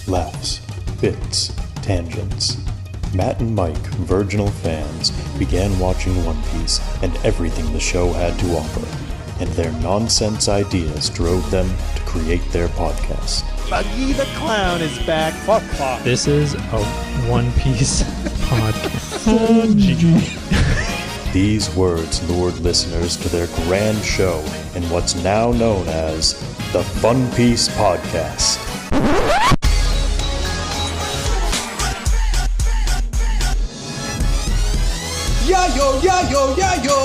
laughs, bits, tangents. Matt and Mike, virginal fans, began watching One Piece and everything the show had to offer, and their nonsense ideas drove them to create their podcast. Buggy the Clown is back. Fuck. This is a One Piece podcast. These words lured listeners to their grand show in what's now known as the funpiecepodcast. Yayo, yayo, yayo,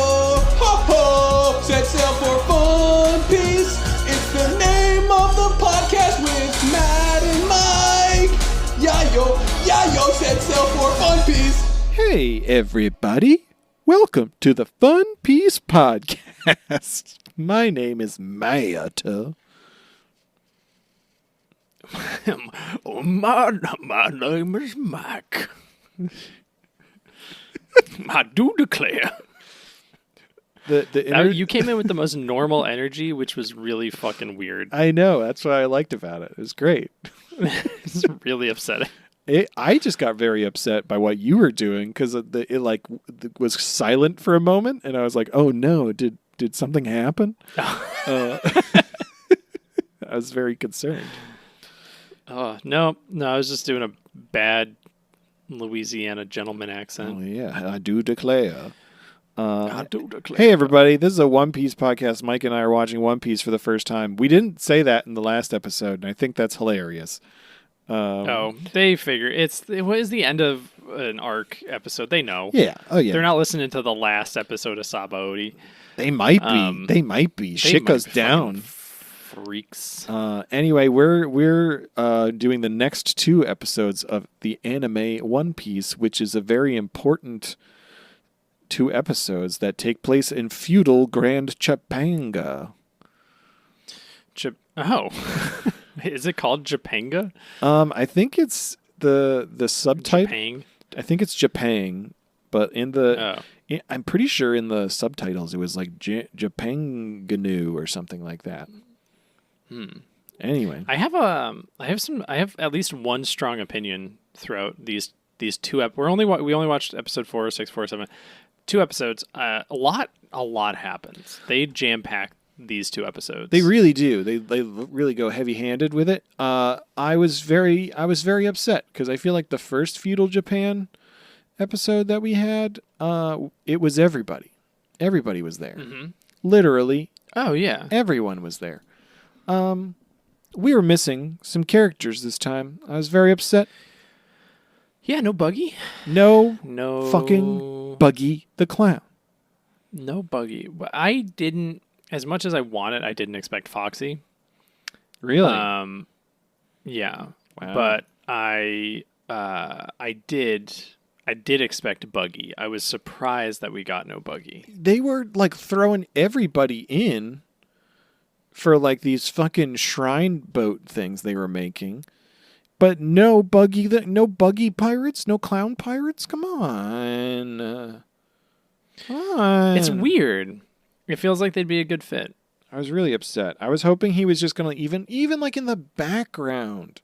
ho ho, set sail for Fun Piece. It's the name of the podcast with Matt and Mike. Yayo, yayo, set sail for Fun Piece. Hey, everybody. Welcome to the Fun Piece Podcast. My name is Matt. My name is Mike. I do declare. You came in with the most normal energy, which was really fucking weird. I know. That's what I liked about it. It was great. It's really upsetting. I just got very upset by what you were doing because it was silent for a moment, and I was like, "Oh no, did something happen?" I was very concerned. Oh no, I was just doing a bad Louisiana gentleman accent. Oh yeah, I do declare. Hey everybody, this is a One Piece podcast. Mike and I are watching One Piece for the first time. We didn't say that in the last episode, and I think that's hilarious. They figure it was the end of an arc episode. They know. Yeah. Oh yeah. They're not listening to the last episode of Sabaody. They might be. Shit goes down. Freaks. Anyway, we're doing the next two episodes of the anime One Piece, which is a very important two episodes that take place in feudal Grand Chapanga. Is it called Japanga? I think it's the subtitle. Japang? I think it's Japang, but I'm pretty sure in the subtitles it was like Japanganu or something like that. Anyway, I have at least one strong opinion throughout these two we only watched episode 4 or 6, 4 or 7. 2 episodes. A lot happens. They jam pack these 2 episodes. They really do. They really go heavy-handed with it. I was very upset because I feel like the first feudal Japan episode that we had, it was everybody. Everybody was there. Mm-hmm. Literally. Oh yeah. Everyone was there. We were missing some characters this time. I was very upset. Yeah, no Buggy. No fucking Buggy the Clown. No Buggy. I didn't, as much as I wanted, I didn't expect Foxy. Really? Yeah. Wow. But I did expect Buggy. I was surprised that we got no Buggy. They were like throwing everybody in for like these fucking shrine boat things they were making. But no Buggy pirates, no clown pirates. Come on. It's weird. It feels like they'd be a good fit. I was really upset. I was hoping he was just gonna even like in the background,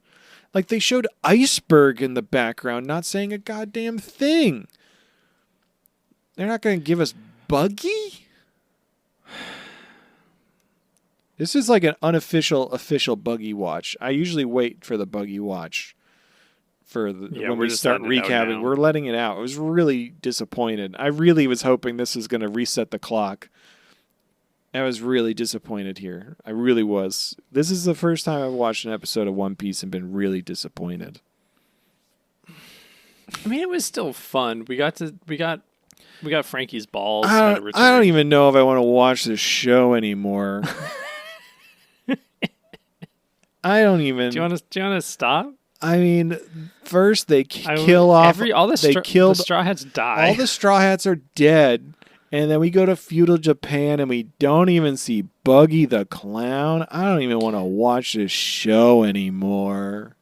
like they showed Iceberg in the background, not saying a goddamn thing. They're not gonna give us Buggy. This is like an official Buggy watch. I usually wait for the Buggy watch when we start recapping. We're letting it out. I was really disappointed. I really was hoping this was going to reset the clock. I was really disappointed here. I really was. This is the first time I've watched an episode of One Piece and been really disappointed. I mean, it was still fun. We got Frankie's balls. I don't even know if I want to watch this show anymore. I don't even. Do you want to stop? I mean, first they kill off. The Straw Hats die. All the Straw Hats are dead, and then we go to feudal Japan, and we don't even see Buggy the Clown. I don't even want to watch this show anymore.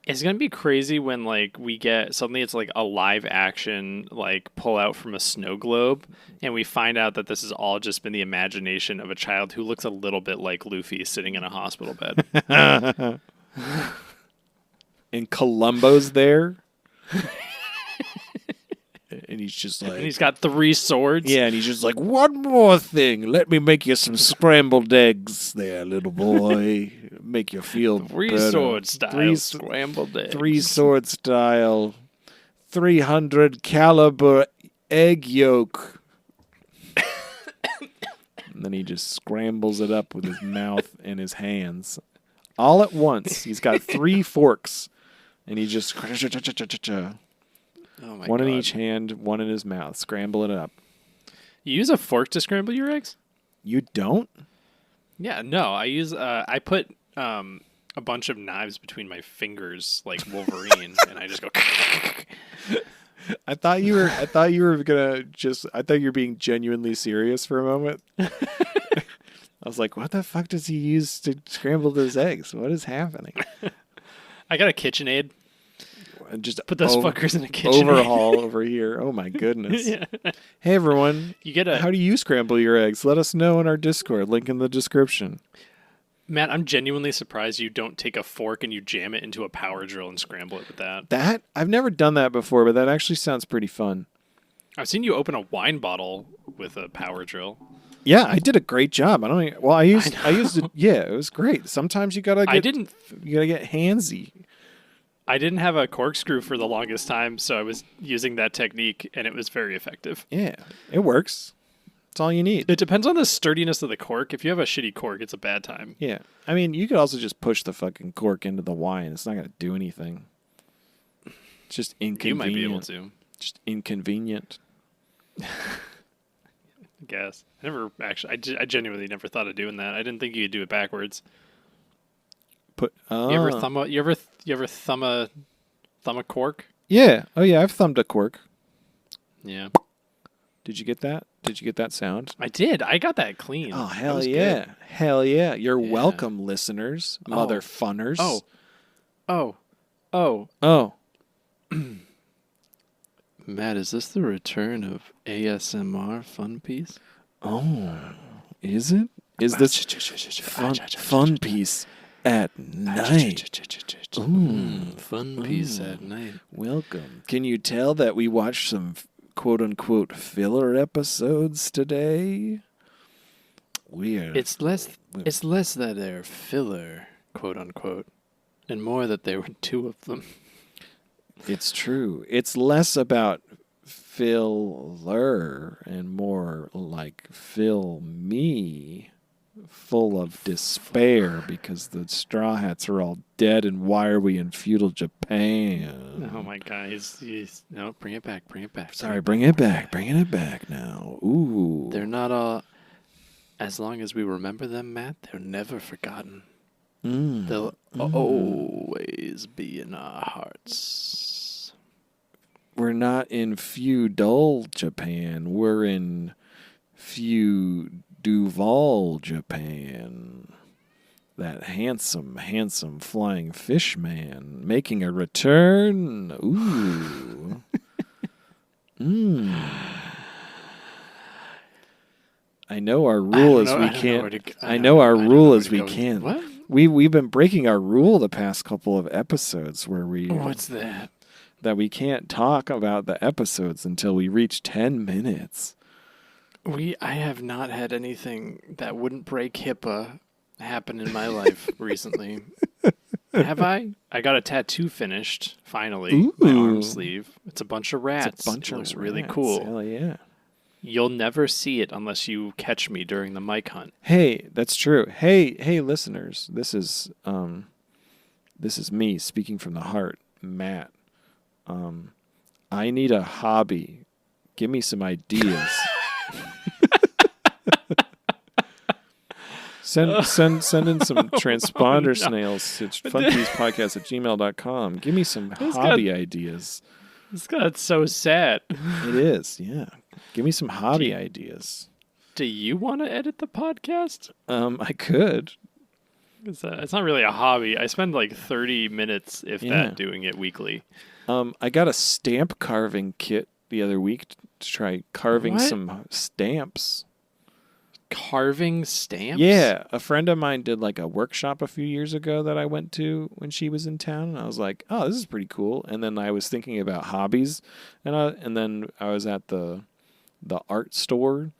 It's gonna be crazy when we get suddenly it's like a live action pull out from a snow globe, and we find out that this has all just been the imagination of a child who looks a little bit like Luffy sitting in a hospital bed. and Columbo's there. And he's just like... And he's got 3 swords. Yeah, and he's just like, one more thing. Let me make you some scrambled eggs there, little boy. Make you feel 3 better. sword style scrambled eggs. 3 sword style. 300 caliber egg yolk. And then he just scrambles it up with his mouth and his hands. All at once. He's got 3 forks. And he just... Oh my one God. in each hand, one in his mouth. Scramble it up. You use a fork to scramble your eggs? You don't? Yeah, no. I use I put a bunch of knives between my fingers like Wolverine, and I just go. I thought you were being genuinely serious for a moment. I was like, what the fuck does he use to scramble those eggs? What is happening? I got a KitchenAid. And just put those fuckers in a KitchenAid. Overhaul over here. Oh my goodness. Yeah. Hey everyone. How do you scramble your eggs? Let us know in our Discord. Link in the description. Matt, I'm genuinely surprised you don't take a fork and you jam it into a power drill and scramble it with that. I've never done that before, but that actually sounds pretty fun. I've seen you open a wine bottle with a power drill. Yeah, I did a great job. I used it. Yeah, it was great. Sometimes you gotta get handsy. I didn't have a corkscrew for the longest time, so I was using that technique, and it was very effective. Yeah, it works. That's all you need. It depends on the sturdiness of the cork. If you have a shitty cork, it's a bad time. Yeah. I mean, you could also just push the fucking cork into the wine. It's not going to do anything. It's just inconvenient. You might be able to. Just inconvenient. I guess. I genuinely never thought of doing that. I didn't think you could do it backwards. You ever thumb a cork? Yeah. Oh yeah, I've thumbed a cork. Yeah. Did you get that? Did you get that sound? I did. I got that clean. Oh hell yeah. Good. Hell yeah. You're welcome, listeners. Mother funners. Oh. Matt, is this the return of ASMR Fun Piece? Oh. Is it? Is this fun piece at night? Fun piece at night. Welcome. Can you tell that we watched some quote-unquote filler episodes today? Weird. It's less that they're filler, quote-unquote, and more that there were 2 of them. It's true. It's less about filler and more like fill me full of despair because the Straw Hats are all dead and why are we in feudal Japan? Oh my God. No, bring it back. Sorry, bring it back. Bringing it back now. Ooh. They're not all... As long as we remember them, Matt, they're never forgotten. They'll always be in our hearts. We're not in feudal Japan. We're in Duval, Japan. That handsome flying fish man making a return. Ooh. I know our rule is we can't. I know our rule is we can't. What? We've been breaking our rule the past couple of episodes where we. What's that? That we can't talk about the episodes until we reach 10 minutes. I have not had anything that wouldn't break HIPAA happen in my life recently. Have I? I got a tattoo finished, finally. Ooh. My arm sleeve. It's a bunch of rats. It looks really cool. Hell yeah. You'll never see it unless you catch me during the mic hunt. Hey, that's true. Hey, listeners. This is me speaking from the heart, Matt. I need a hobby. Give me some ideas. Send in some transponder snails to funpiecepodcast@gmail.com. Give me some hobby ideas. This got so sad. It is, yeah. Give me some hobby ideas. Do you want to edit the podcast? I could. It's not really a hobby. I spend like 30 minutes, if that, doing it weekly. I got a stamp carving kit the other week to try carving some stamps. carving stamps? Yeah, a friend of mine did like a workshop a few years ago that I went to when she was in town, and I was like, "Oh, this is pretty cool." And then I was thinking about hobbies, and then I was at the art store,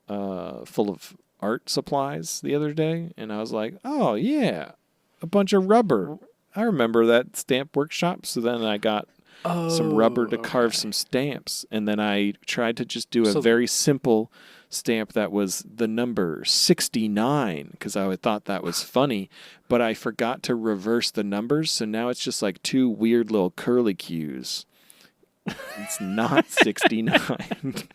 full of art supplies the other day, and I was like, "Oh yeah, a bunch of rubber. I remember that stamp workshop." So then I got some rubber to carve some stamps, and then I tried to just do a very simple stamp that was the number 69 because I thought that was funny, but I forgot to reverse the numbers, so now it's just like two weird little curlicues. It's not 69.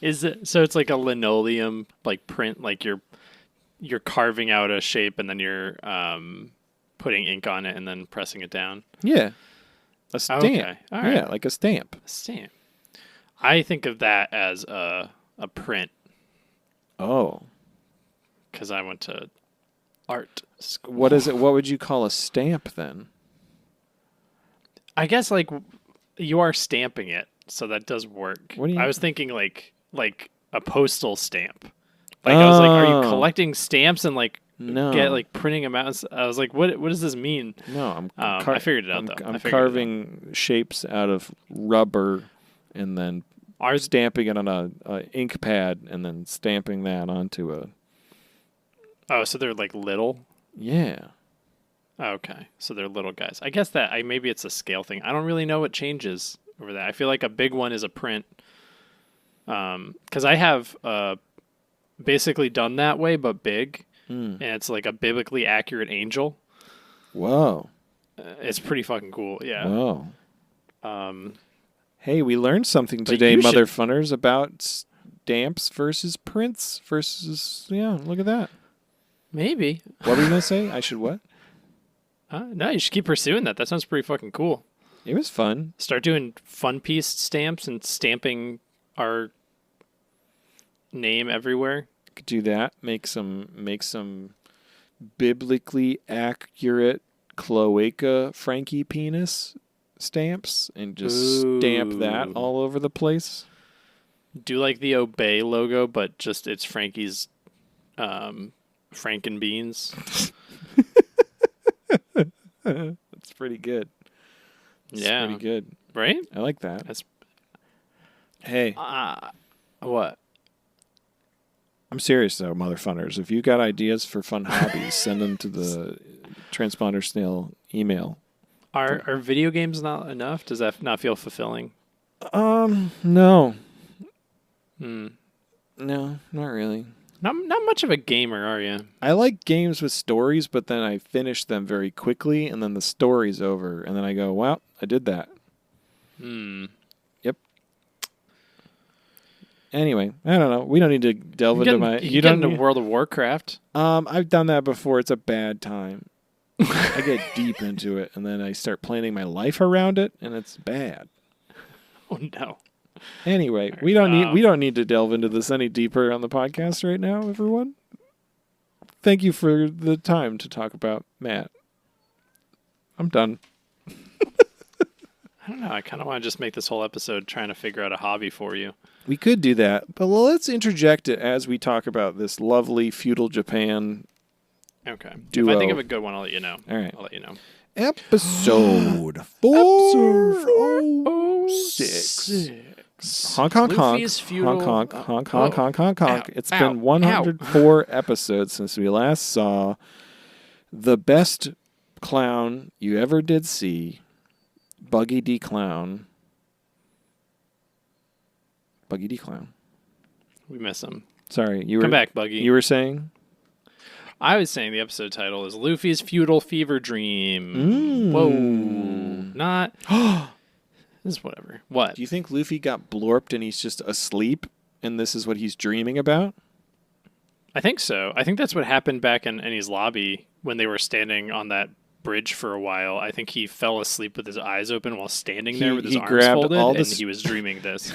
Is it so? It's like a linoleum like print, like you're carving out a shape and then you're putting ink on it and then pressing it down. Yeah, a stamp. Okay. All right. Yeah, like a stamp. A stamp. I think of that as a print. Oh, because I went to art school. What is it? What would you call a stamp then? I guess like you are stamping it, so that does work. What do you I was thinking like a postal stamp. Like I was like, are you collecting stamps and like get like printing them out? I was like, what does this mean? No, I figured it out though. I'm carving shapes out of rubber and then stamping it on a ink pad and then stamping that onto a. Oh, so they're like little? Yeah. Okay, so they're little guys. I guess that maybe it's a scale thing. I don't really know what changes over that. I feel like a big one is a print. Because I have basically done that way, but big, and it's like a biblically accurate angel. Whoa. It's pretty fucking cool. Yeah. Whoa. Hey, we learned something today, mother funners, about stamps versus prints versus, look at that. Maybe. What were you going to say? I should what? No, you should keep pursuing that. That sounds pretty fucking cool. It was fun. Start doing fun piece stamps and stamping our name everywhere. Could do that. Make some biblically accurate cloaca Frankie penis stamps and just stamp that all over the place. Do like the Obey logo, but just it's Frankie's Franken beans. That's pretty good. That's pretty good. Right? I like that. That's Hey. What? I'm serious though, motherfunners. If you got ideas for fun hobbies, send them to the transponder snail email. Are video games not enough? Does that not feel fulfilling? No. No, not really. Not much of a gamer, are you? I like games with stories, but then I finish them very quickly, and then the story's over, and then I go, "Well, I did that." Yep. Anyway, I don't know. We don't need to delve into my. You don't into World of Warcraft. I've done that before. It's a bad time. I get deep into it, and then I start planning my life around it, and it's bad. Oh no. Anyway, we don't need to delve into this any deeper on the podcast right now, everyone. Thank you for the time to talk about Matt. I'm done. I don't know. I kind of want to just make this whole episode trying to figure out a hobby for you. We could do that, but let's interject it as we talk about this lovely feudal Japan. Okay. Duo. If I think of a good one, I'll let you know. All right. I'll let you know. Episode 406. Honk, honk, honk. Honk, honk, honk, honk, honk, honk, honk. It's been 104 episodes since we last saw the best clown you ever did see, Buggy D. Clown. Buggy D. Clown. We miss him. Sorry, Come back, Buggy. You were saying? I was saying the episode title is Luffy's Feudal Fever Dream. Whoa. Not... This is whatever. What? Do you think Luffy got blorped and he's just asleep and this is what he's dreaming about? I think so. I think that's what happened back in Ennie's lobby when they were standing on that bridge for a while. I think he fell asleep with his eyes open while standing there with his arms folded, and he was dreaming this.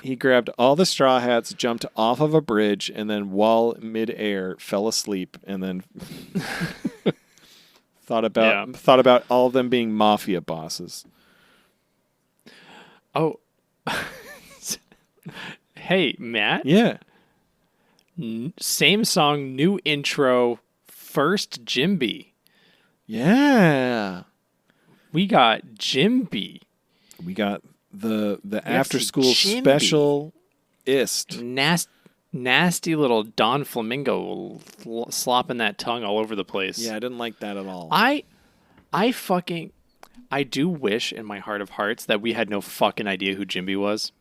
He grabbed all the straw hats, jumped off of a bridge, and then while midair fell asleep and then thought about all of them being mafia bosses. Oh. Hey, Matt? Yeah. Same song, new intro, first Jimby. Yeah. We got Jimby. We got the after school special ist. Nasty little Don Flamingo slopping that tongue all over the place. Yeah, I didn't like that at all. I do wish in my heart of hearts that we had no fucking idea who Jimby was.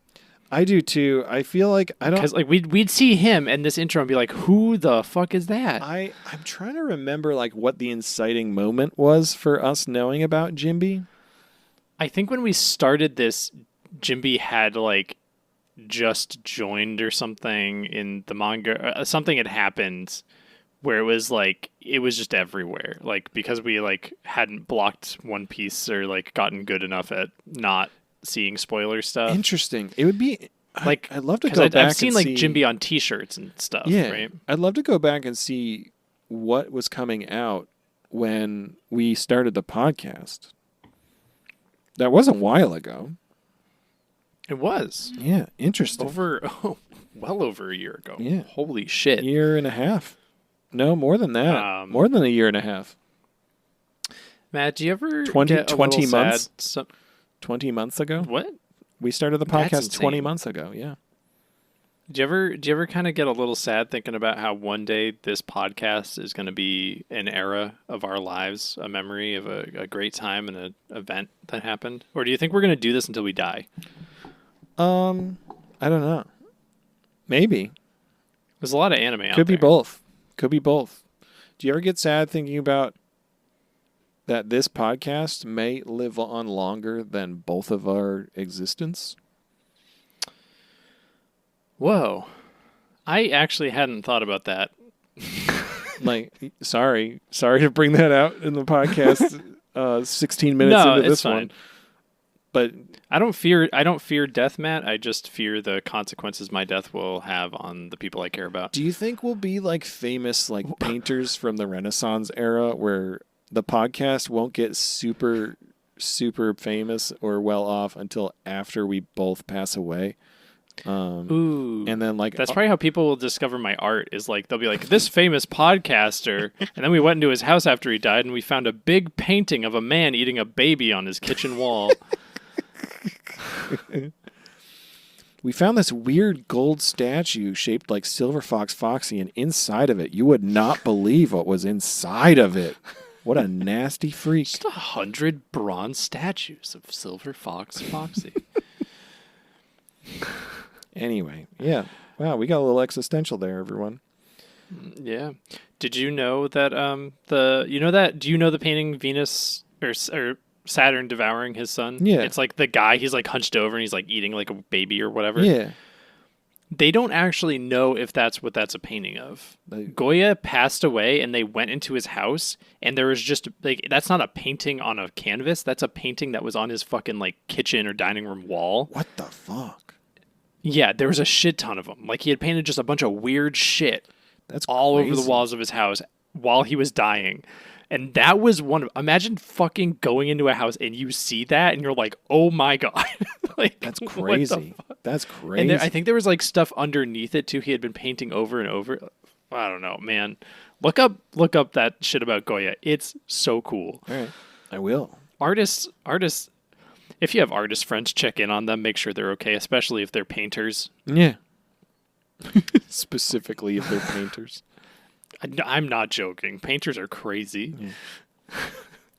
I do too. I feel like I don't, because like we'd see him in this intro and be like, who the fuck is that? I'm trying to remember like what the inciting moment was for us knowing about Jimby. I think when we started this, Jimby had like just joined or something in the manga. Something had happened where it was just everywhere. Like because we like hadn't blocked One Piece or like gotten good enough at not seeing spoiler stuff. Interesting. It would be like I'd love to go back. I've seen like Jimby on T-shirts and stuff. Yeah, right? I'd love to go back and see what was coming out when we started the podcast. That was a while ago. It was. Yeah, interesting. Well over a year ago. Yeah. Holy shit. Year and a half. No, more than that. More than a year and a half. Matt, do you ever 20 months? Sad? 20 months ago? What? We started the podcast 20 months ago, yeah. Do you ever kind of get a little sad thinking about how one day this podcast is going to be an era of our lives, a memory of a great time and an event that happened? Or do you think we're going to do this until we die? I don't know. Maybe. There's a lot of anime out there. Could be both. Could be both. Do you ever get sad thinking about that this podcast may live on longer than both of our existence? Whoa. I actually hadn't thought about that. Like, sorry to bring that out in the podcast 16 minutes into this one. But I don't fear death, Matt. I just fear the consequences my death will have on the people I care about. Do you think we'll be like famous like painters from the Renaissance era where the podcast won't get super, super famous or well off until after we both pass away? Ooh. And then like that's probably how people will discover my art is like they'll be like, this famous podcaster, and then we went into his house after he died and we found a big painting of a man eating a baby on his kitchen wall. We found this weird gold statue shaped like Silver Fox Foxy, and inside of it, you would not believe what was inside of it. What a nasty freak. Just 100 bronze statues of Silver Fox Foxy. Anyway, yeah. Wow, we got a little existential there, everyone. Yeah. Did you know that do you know the painting Venus or Saturn devouring his son? Yeah. It's like the guy, he's like hunched over and he's like eating like a baby or whatever. Yeah. They don't actually know if that's what that's a painting of. Goya passed away and they went into his house and there was just like, that's not a painting on a canvas. That's a painting that was on his fucking like kitchen or dining room wall. What the fuck? Yeah, there was a shit ton of them. Like he had painted just a bunch of weird shit. That's all crazy. over the walls of his house while he was dying. And that was imagine fucking going into a house and you see that and you're like, oh my God. Like, that's crazy. That's crazy. And I think there was like stuff underneath it too. He had been painting over and over. I don't know, man. Look up that shit about Goya. It's so cool. All right. I will. Artists, if you have artist friends, check in on them. Make sure they're okay, especially if they're painters. Yeah. Specifically if they're painters. I'm not joking. Painters are crazy. Yeah.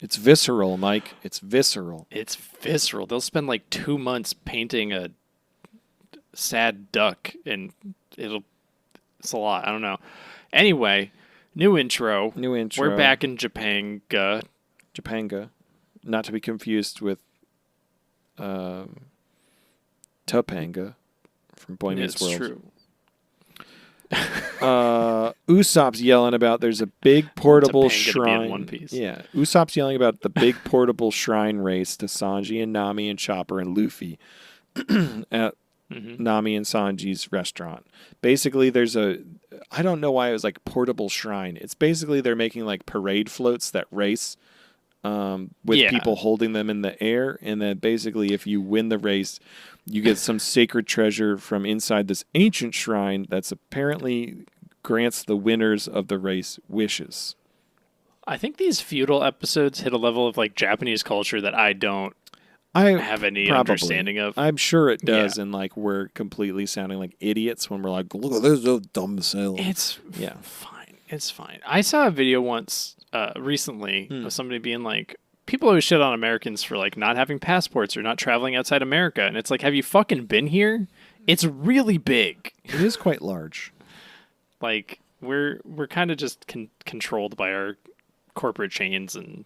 It's visceral, Mike. It's visceral. It's visceral. They'll spend like 2 months painting a sad duck, and it's a lot. I don't know. Anyway, new intro. We're back in Japanga. Japanga. Not to be confused with Topanga from Boy Meets World. It's true. Usopp's yelling about there's a big portable shrine. One Piece. Yeah, Usopp's yelling about the big portable shrine race to Sanji and Nami and Chopper and Luffy at Nami and Sanji's restaurant. Basically, I don't know why it was like portable shrine. It's basically they're making like parade floats that race with people holding them in the air, and then basically if you win the race, you get some sacred treasure from inside this ancient shrine that's apparently grants the winners of the race wishes. I think these feudal episodes hit a level of like Japanese culture that I don't have any understanding of. I'm sure it does, and like we're completely sounding like idiots when we're like, look at this dumb sailor. It's fine. It's fine. I saw a video once recently of somebody being like, people always shit on Americans for like not having passports or not traveling outside America, and it's like, have you fucking been here? It's really big. It is quite large. Like we're kind of just controlled by our corporate chains, and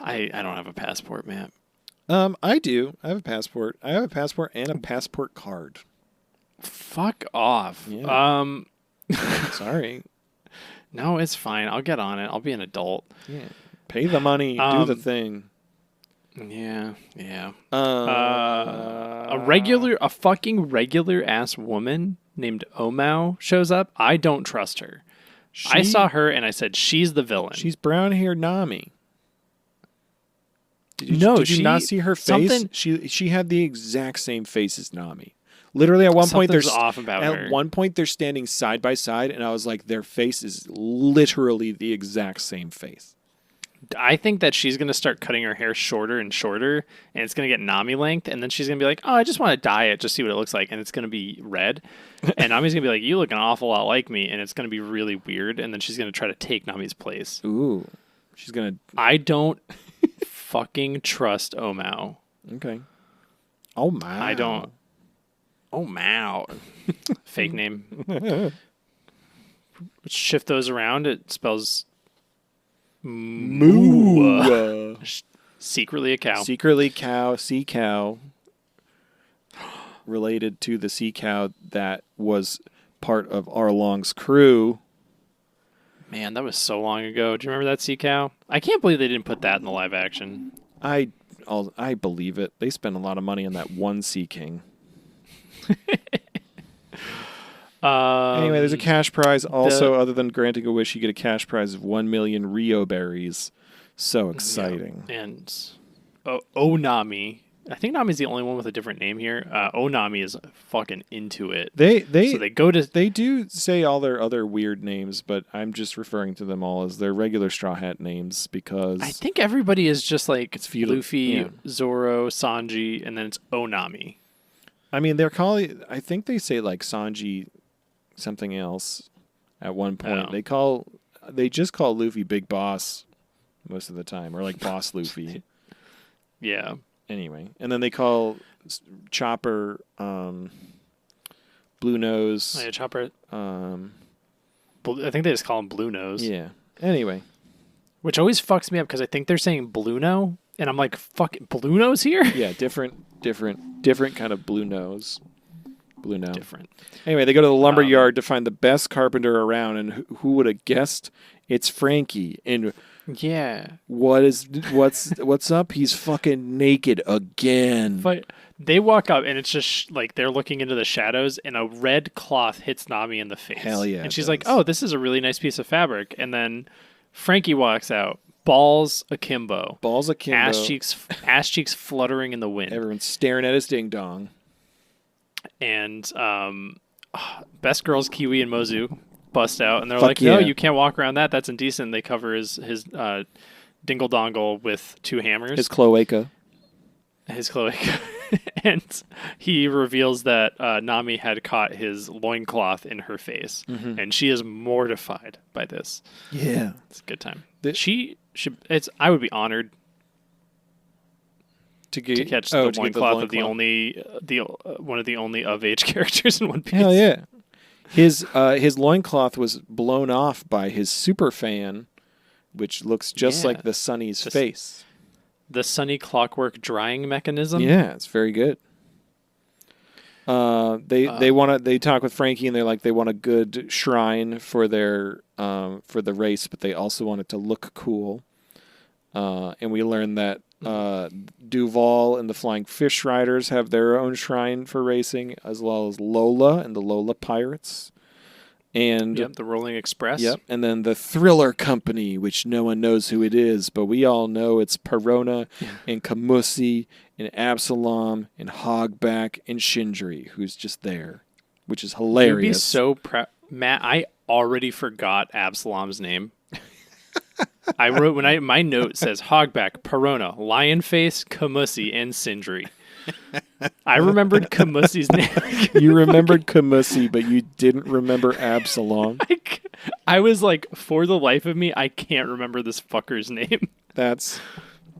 I don't have a passport, Matt. I do. I have a passport. I have a passport and a passport card. Fuck off. Yeah. Sorry. No, it's fine. I'll get on it. I'll be an adult. Yeah. Pay the money. Do the thing. Yeah. A fucking regular ass woman named Omao shows up. I don't trust her. I saw her and I said, she's the villain. She's brown-haired Nami. Did you not see her face? She had the exact same face as Nami. Literally, at one point, they're standing side by side, and I was like, their face is literally the exact same face. I think that she's going to start cutting her hair shorter and shorter, and it's going to get Nami length, and then she's going to be like, oh, I just want to dye it, just see what it looks like, and it's going to be red. And Nami's going to be like, you look an awful lot like me, and it's going to be really weird, and then she's going to try to take Nami's place. Ooh. She's going to... I don't fucking trust Omao. Okay. Omao. I don't... Omao. Fake name. Shift those around, it spells... Moo. Secretly a cow. Secretly cow, sea cow. Related to the sea cow that was part of Arlong's crew. Man, that was so long ago. Do you remember that sea cow? I can't believe they didn't put that in the live action. I believe it. They spent a lot of money on that one sea king. Anyway, there's a cash prize. Also, other than granting a wish, you get a cash prize of 1 million Rio berries. So exciting. Yeah. And Onami. I think Nami's the only one with a different name here. Onami is fucking into it. They do say all their other weird names, but I'm just referring to them all as their regular Straw Hat names because I think everybody is just like it's feudal. Luffy, Zoro, Sanji, and then it's Onami. I mean, they're calling. I think they say like Sanji something else at one point. Oh. They just call Luffy Big Boss most of the time, or like Boss Luffy. Yeah. Anyway, and then they call Chopper Blue Nose. Oh, yeah, Chopper. I think they just call him Blue Nose. Yeah. Anyway, which always fucks me up because I think they're saying Blueno, and I'm like, "Fucking Blue Nose here." Yeah, different kind of Blue Nose. Blue Nose. Different. Anyway, they go to the lumber yard to find the best carpenter around, and who would have guessed? It's Frankie. And yeah, what's up? He's fucking naked again. But they walk up, and it's just like they're looking into the shadows, and a red cloth hits Nami in the face. Hell yeah! And she's like, "Oh, this is a really nice piece of fabric." And then Frankie walks out, balls akimbo, ass cheeks fluttering in the wind. Everyone's staring at his ding dong. And best girls Kiwi and Mozu bust out, and they're like, "No, you can't walk around that. That's indecent." They cover his dingle dongle with 2 hammers. His cloaca. And he reveals that Nami had caught his loincloth in her face, and she is mortified by this. Yeah, it's a good time. I would be honored to catch the loincloth of the only one of the only of age characters in One Piece. Hell yeah. His loincloth was blown off by his super fan, which looks just like the Sunny's face. The Sunny clockwork drying mechanism? Yeah, it's very good. They talk with Frankie, and they're like, they want a good shrine for their for the race, but they also want it to look cool. And we learn that Duval and the Flying Fish Riders have their own shrine for racing, as well as Lola and the Lola Pirates. And the Rolling Express. Yep. And then the Thriller Company, which no one knows who it is, but we all know it's Perona and Kamusi and Absalom and Hogback and Shindri, who's just there. which is hilarious. You'd be so proud. Matt, I already forgot Absalom's name. I wrote my note says Hogback, Perona, Lionface, Kamusi, and Sindri. I remembered Kamusi's name. You remembered Kamusi, but you didn't remember Absalom. I was like, for the life of me, I can't remember this fucker's name. That's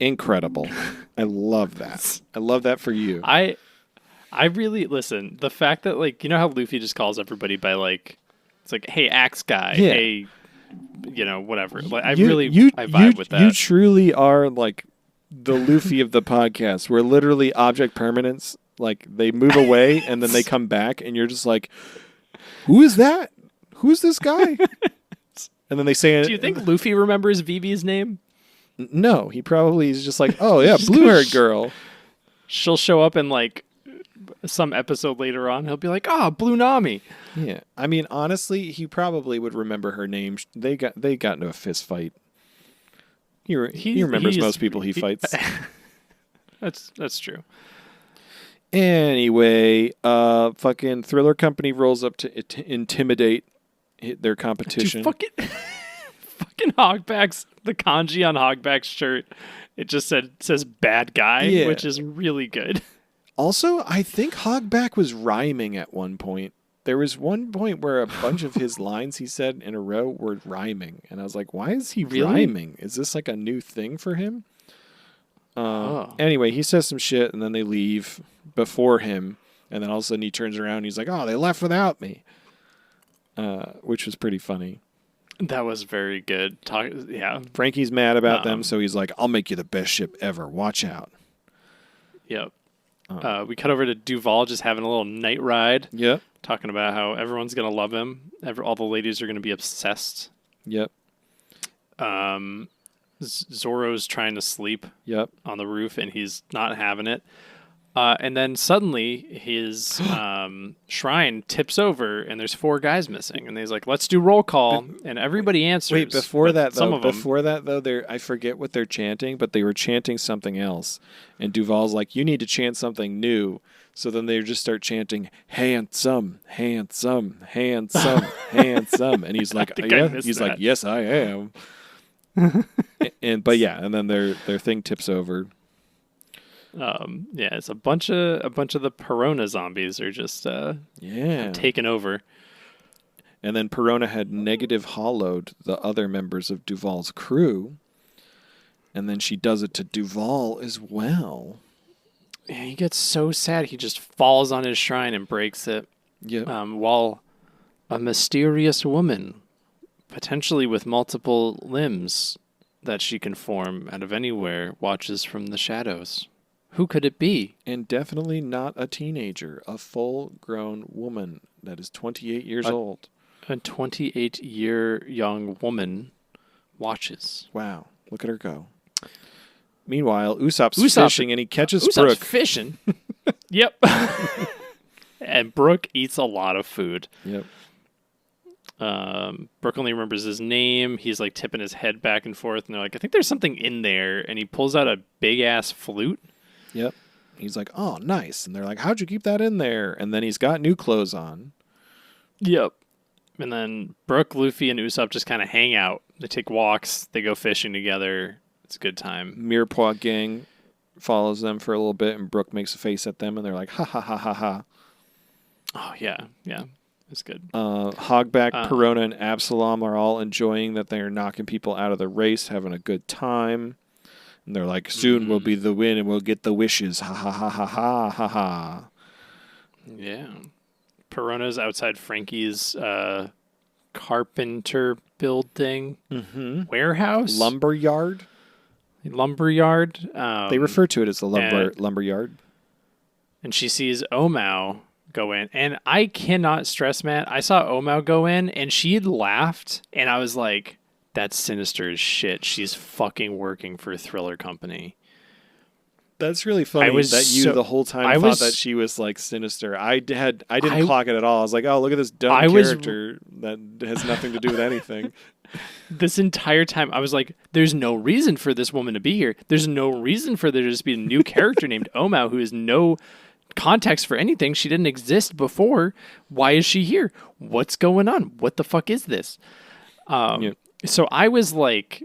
incredible. I love that. I love that for you. I really, listen, the fact that, like, you know how Luffy just calls everybody by, like, it's like, hey, axe guy, hey, you know, whatever. Like, I vibe with that. You truly are, like, the Luffy of the podcast, where literally object permanence, like, they move away and then they come back and you're just like, who is that? Who's this guy? And then they say it. Do you think Luffy remembers Vivi's name? No, he probably is just like, oh yeah, blue-haired girl. She'll show up in, like, some episode later on. He'll be like, Blue Nami. Yeah. I mean, honestly, he probably would remember her name. They got into a fist fight. He remembers most people he fights. That's true. Anyway, fucking Thriller Company rolls up to intimidate their competition. Dude, fucking Hogback's, the kanji on Hogback's shirt, it just says bad guy, which is really good. Also, I think Hogback was rhyming at one point. There was one point where a bunch of his lines he said in a row were rhyming. And I was like, why is he rhyming? Is this like a new thing for him? Anyway, he says some shit and then they leave before him. And then all of a sudden he turns around and he's like, they left without me. Which was pretty funny. That was very good. Frankie's mad about them, so he's like, I'll make you the best ship ever. Watch out. Yep. We cut over to Duval just having a little night ride. Yep. Talking about how everyone's going to love him. All the ladies are going to be obsessed. Yep. Zoro's trying to sleep on the roof, and he's not having it. And then suddenly his shrine tips over, and there's 4 guys missing. And he's like, "Let's do roll call," and everybody answers. Wait, before that though, I forget what they're chanting, but they were chanting something else. And Duval's like, "You need to chant something new." So then they just start chanting, "Handsome, handsome, handsome, handsome," and he's like, like, "Yes, I am." and then their thing tips over. It's a bunch of the Perona zombies are just taken over. And then Perona had negative hollowed the other members of Duval's crew. And then she does it to Duval as well. Yeah, he gets so sad he just falls on his shrine and breaks it. Yeah. While a mysterious woman, potentially with multiple limbs that she can form out of anywhere, watches from the shadows. Who could it be? And definitely not a teenager, a full-grown woman that is 28 years old. A 28-year young woman watches. Wow, look at her go. Meanwhile, Usopp's fishing and he catches Brook. Fishing? Yep. And Brook eats a lot of food. Yep. Brook only remembers his name. He's like tipping his head back and forth, and they're like, I think there's something in there. And he pulls out a big-ass flute. Yep. He's like, oh, nice. And they're like, how'd you keep that in there? And then he's got new clothes on. Yep. And then Brook, Luffy, and Usopp just kind of hang out. They take walks. They go fishing together. It's a good time. Mirepoix gang follows them for a little bit, and Brook makes a face at them, and they're like, ha, ha, ha, ha, ha. Oh, yeah. Yeah. It's good. Hogback, Perona, and Absalom are all enjoying that they're knocking people out of the race, having a good time. And they're like, soon we'll be the win and we'll get the wishes. Ha, ha, ha, ha, ha, ha, ha. Yeah. Perona's outside Frankie's carpenter building warehouse. Lumberyard. They refer to it as the lumberyard. And she sees Omao go in. And I cannot stress, Matt, I saw Omao go in and she had laughed. And I was like, that's sinister as shit. She's fucking working for a Thriller Company. That's really funny the whole time thought that she was like sinister. I didn't clock it at all. I was like, oh, look at this dumb character that has nothing to do with anything. This entire time, I was like, there's no reason for this woman to be here. There's no reason for there to just be a new character named Omao who has no context for anything. She didn't exist before. Why is she here? What's going on? What the fuck is this? So I was like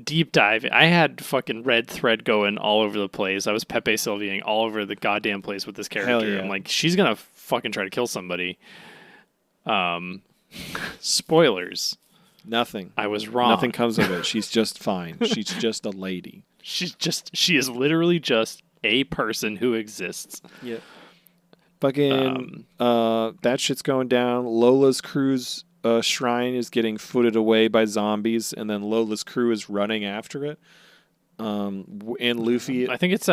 deep diving. I had fucking red thread going all over the place. I was Pepe Sylviaing all over the goddamn place with this character. I'm like, she's gonna fucking try to kill somebody. Spoilers. Nothing. I was wrong. Nothing comes of it. She's just fine. She's just a lady. She is literally just a person who exists. Yep. Fucking that shit's going down. Lola's crew's shrine is getting footed away by zombies, and then Lola's crew is running after it. And Luffy, I think it's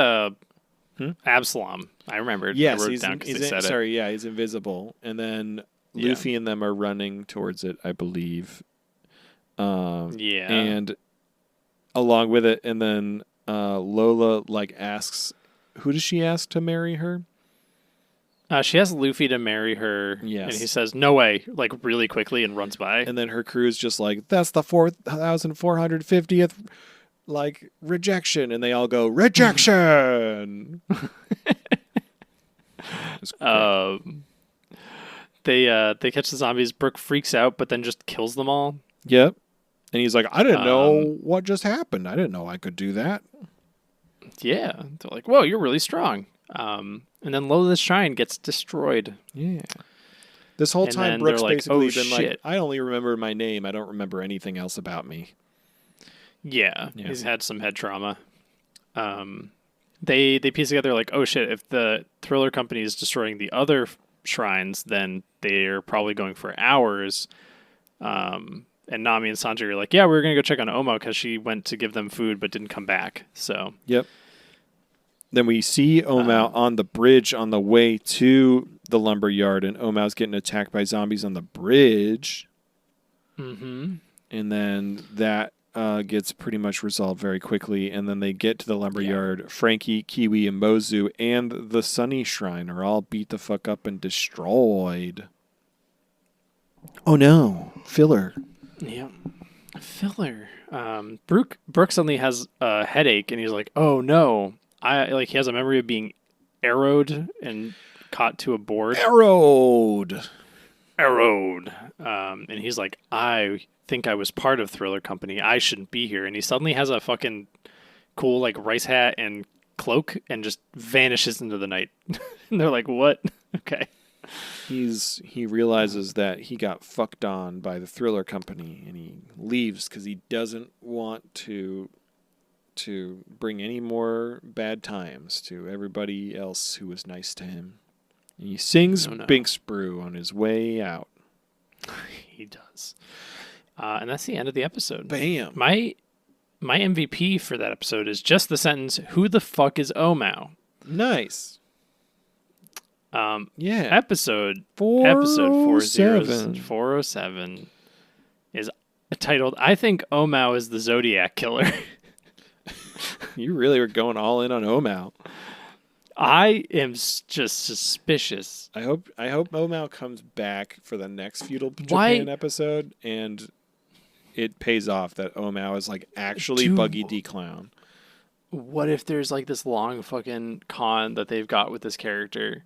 Absalom. I remembered. Yes, I wrote it down 'cause they said it. Yeah, he's invisible, and then Luffy and them are running towards it, I believe. And along with it, and then Lola like asks, who does she ask to marry her? She asks Luffy to marry her, yes. And he says, no way, like really quickly, and runs by. And then her crew's just like, that's the 4,450th like rejection, and they all go, rejection. They catch the zombies. Brook freaks out, but then just kills them all. Yep. And he's like, I didn't know what just happened. I didn't know I could do that. Yeah. They're like, whoa, you're really strong. And then Lola's shrine gets destroyed. Yeah. This whole time, Brook's basically been like, I only remember my name. I don't remember anything else about me. Yeah. He's had some head trauma. They piece together like, oh shit, if the Thriller Company is destroying the other shrines, then they're probably going for hours. And Nami and Sanji are like, yeah, we're going to go check on Oma because she went to give them food but didn't come back. So. Yep. Then we see Omao on the bridge on the way to the lumber yard, and Omao's getting attacked by zombies on the bridge. Mm-hmm. And then that gets pretty much resolved very quickly, and then they get to the lumber yard. Frankie, Kiwi, and Mozu and the Sunny Shrine are all beat the fuck up and destroyed. Oh no, filler. Yeah, filler. Brook suddenly has a headache, and he's like, oh no. He has a memory of being arrowed and caught to a board. Arrowed. And he's like, I think I was part of Thriller Company. I shouldn't be here. And he suddenly has a fucking cool like rice hat and cloak and just vanishes into the night. And they're like, what? Okay. He realizes that he got fucked on by the Thriller Company, and he leaves because he doesn't want to bring any more bad times to everybody else who was nice to him. And he sings Binks Brew on his way out. He does. And that's the end of the episode. Bam. My MVP for that episode is just the sentence, who the fuck is Omao? Nice. Episode 407 is titled, I think Omao is the Zodiac Killer. You really were going all in on Omao. I am just suspicious. I hope Omao comes back for the next Feudal Japan episode, and it pays off that Omao is like actually Buggy D Clown. What if there's like this long fucking con that they've got with this character?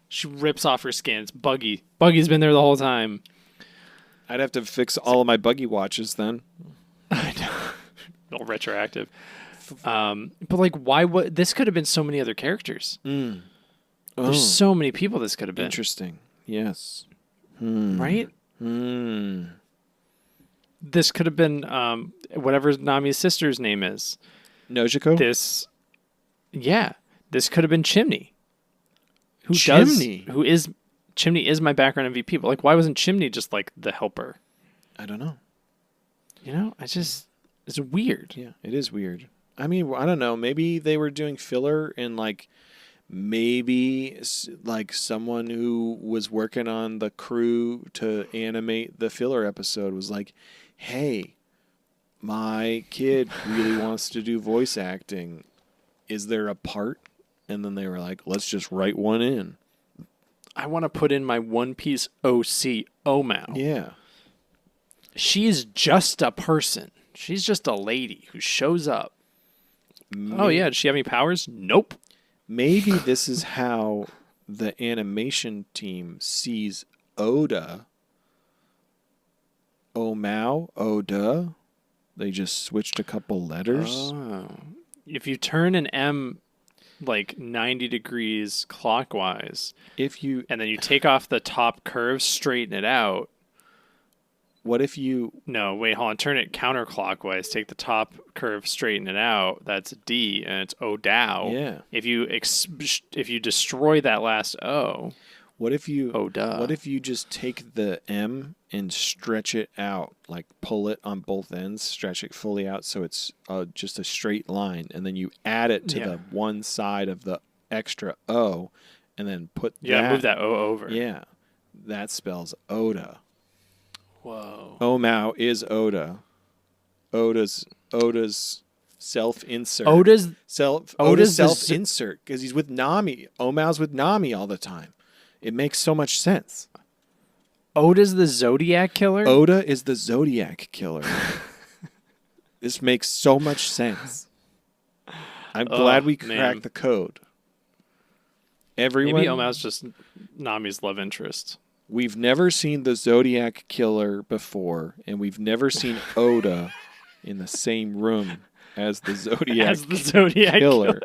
She rips off her skin. It's Buggy. Buggy's been there the whole time. I'd have to fix all of my Buggy watches then. I know. All retroactive. But like, why would this could have been so many other characters? There's so many people this could have been. Interesting. Yes. Right? This could have been whatever Nami's sister's name is. Nojiko? This could have been Chimney. Chimney is my background MVP, but like, why wasn't Chimney just like the helper? I don't know. You know, it's weird. Yeah, it is weird. I mean, I don't know. Maybe they were doing filler, and like maybe like someone who was working on the crew to animate the filler episode was like, hey, my kid really wants to do voice acting. Is there a part? And then they were like, let's just write one in. I want to put in my One Piece OC, Omao. Yeah. She's just a person. She's just a lady who shows up. Oh, yeah. Does she have any powers? Nope. maybe this is how the animation team sees Oda. Omao, Oda. They just switched a couple letters. Oh. If you turn an M like 90 degrees clockwise, and then you take off the top curve, straighten it out. What if you... No, wait, hold on. Turn it counterclockwise. Take the top curve, straighten it out. That's D, and it's Odao. Yeah. If you destroy that last O... What if you Oda. What if you just take the M and stretch it out, like pull it on both ends, stretch it fully out so it's just a straight line, and then you add it to the one side of the extra O, and then move that O over. Yeah, that spells Oda. Whoa. Omao is Oda. Oda's self-insert. Oda's self-insert because he's with Nami. Omao's with Nami all the time. It makes so much sense. Oda's the Zodiac killer? Oda is the Zodiac killer. This makes so much sense. I'm glad we cracked the code. Everyone, maybe Omao's just Nami's love interest. We've never seen the Zodiac killer before, and we've never seen Oda in the same room as the Zodiac killer.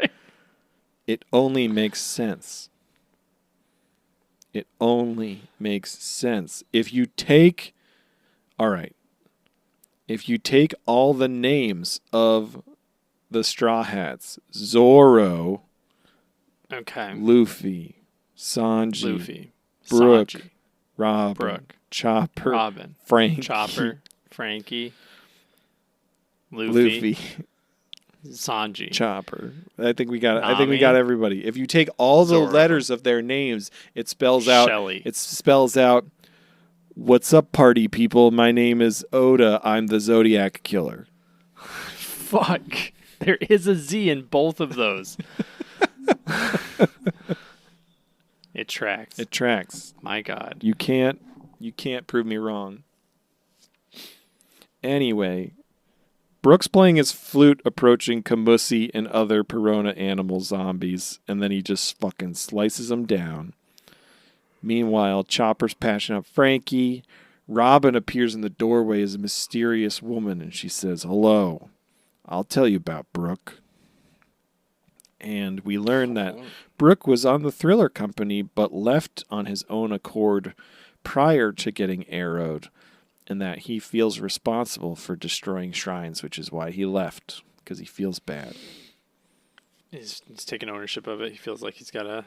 It only makes sense. It only makes sense. If you take all the names of the Straw Hats, Zoro, Luffy, Sanji, Brook, Robin, Chopper, Frankie, Luffy, Sanji, Chopper. I think we got everybody. If you take all the letters of their names, it spells out Shelly. It spells out, "What's up, party people? My name is Oda. I'm the Zodiac killer." Fuck. There is a Z in both of those. It tracks. It tracks. My God. You can't prove me wrong. Anyway, Brook's playing his flute, approaching Kamusi and other piranha animal zombies, and then he just fucking slices them down. Meanwhile, Chopper's patching up Frankie. Robin appears in the doorway as a mysterious woman, and she says, "Hello, I'll tell you about Brook." And we learn that Brook was on the Thriller Company, but left on his own accord prior to getting arrowed, and that he feels responsible for destroying shrines, which is why he left, because he feels bad. He's taking ownership of it. He feels like he's got to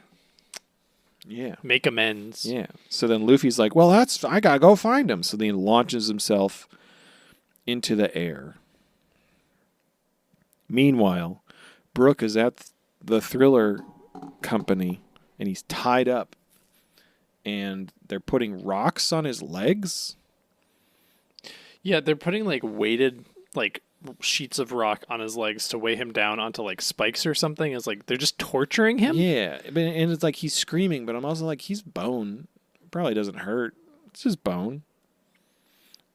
make amends. Yeah. So then Luffy's like, well, I got to go find him. So then he launches himself into the air. Meanwhile, Brook is at the Thriller Company, and he's tied up, and they're putting rocks on his legs. Yeah, they're putting weighted sheets of rock on his legs to weigh him down onto spikes or something. It's they're just torturing him. Yeah, and it's he's screaming, but I'm also he's bone. Probably doesn't hurt. It's just bone.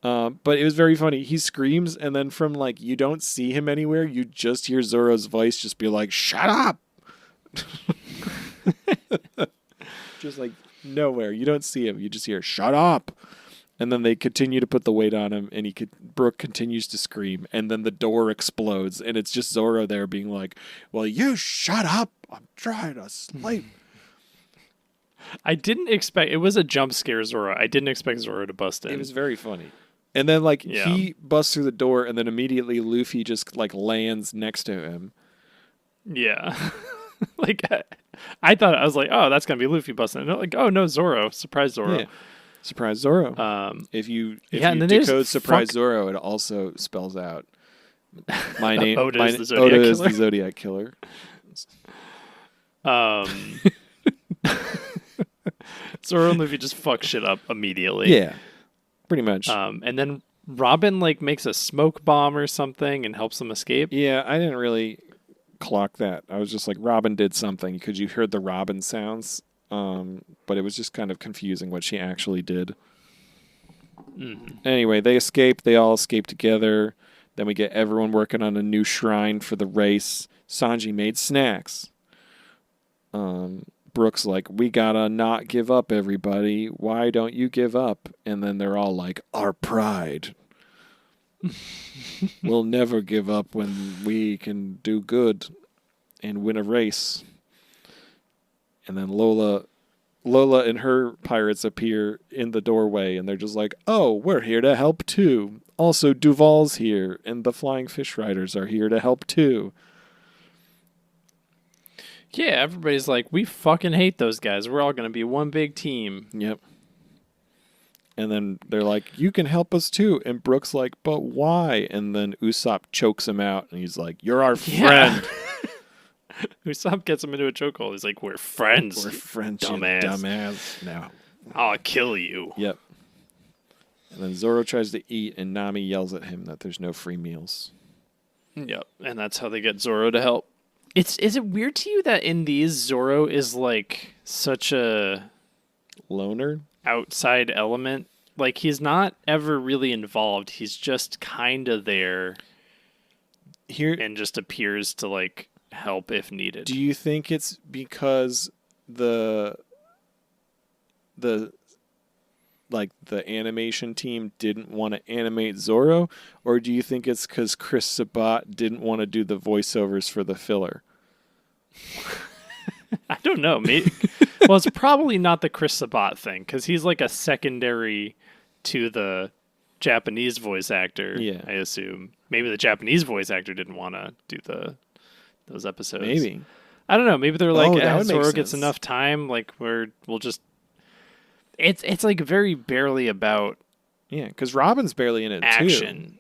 But it was very funny. He screams, and then from you don't see him anywhere, you just hear Zoro's voice just be like, "Shut up!" Just nowhere. You don't see him. You just hear, "Shut up!" And then they continue to put the weight on him, and Brook continues to scream, and then the door explodes, and it's just Zoro there being like, "Well, you shut up! I'm trying to sleep." I didn't expect... It was a jump scare, Zoro. I didn't expect Zoro to bust in. It was very funny. And then, he busts through the door, and then immediately Luffy just, lands next to him. Yeah. I thought... I was like, oh, that's going to be Luffy busting in. Oh, no, Zoro. Surprise Zoro. Yeah. Surprise Zoro. If you decode Surprise Zoro, it also spells out my name. Oda is the Zodiac killer. Zoro and Luffy just fuck shit up immediately. Yeah, pretty much. And then Robin makes a smoke bomb or something and helps them escape. Yeah, I didn't really clock that. I was just Robin did something because you heard the Robin sounds. But it was just kind of confusing what she actually did. Mm-hmm. Anyway, they escape. They all escape together. Then we get everyone working on a new shrine for the race. Sanji made snacks. Brooke's like, we gotta not give up, everybody. Why don't you give up? And then they're all like, our pride. We'll never give up when we can do good and win a race. And then Lola and her pirates appear in the doorway, and they're just like, oh, we're here to help too. Also, Duval's here, and the Flying Fish Riders are here to help too. Yeah, everybody's like, we fucking hate those guys. We're all going to be one big team. Yep. And then they're like, you can help us too. And Brooke's like, but why? And then Usopp chokes him out, and he's like, you're our friend. Usopp gets him into a chokehold. He's like, we're friends. We're friends, dumbass. Dumbass. No. I'll kill you. Yep. And then Zoro tries to eat, and Nami yells at him that there's no free meals. Yep. And that's how they get Zoro to help. Is it weird to you that in these Zoro is like such a loner outside element? Like he's not ever really involved. He's just kind of there here and just appears to like help if needed. Do you think it's because the animation team didn't want to animate Zoro, or do you think it's because Chris Sabat didn't want to do the voiceovers for the filler? I don't know. Maybe. Well, it's probably not the Chris Sabat thing, because he's like a secondary to the Japanese voice actor, yeah. I assume. Maybe the Japanese voice actor didn't want to do those episodes. Maybe. I don't know. Maybe they're like, Zoro gets sense. enough time, like we'll just... It's like very barely about... Yeah, because Robin's barely in it, action. Too.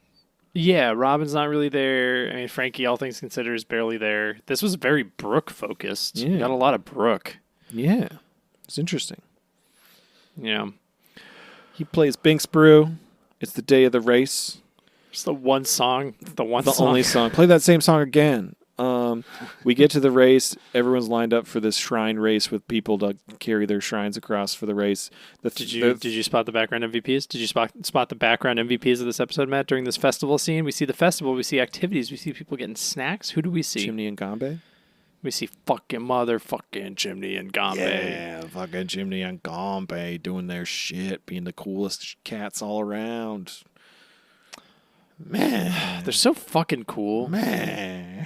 Yeah, Robin's not really there. I mean, Frankie, all things considered, is barely there. This was very Brooke-focused. Yeah. Got a lot of Brooke. Yeah. It's interesting. Yeah. He plays Binks Brew. It's the day of the race. Just the one song. The only song. Play that same song again. We get to the race. Everyone's lined up for this shrine race with people to carry their shrines across for the race. Did you spot the background MVPs? Did you spot the background MVPs of this episode, Matt? During this festival scene, we see the festival. We see activities. We see people getting snacks. Who do we see? Chimney and Gonbe. We see fucking motherfucking Chimney and Gonbe. Yeah, fucking Chimney and Gonbe doing their shit, being the coolest cats all around. Man, they're so fucking cool. Man.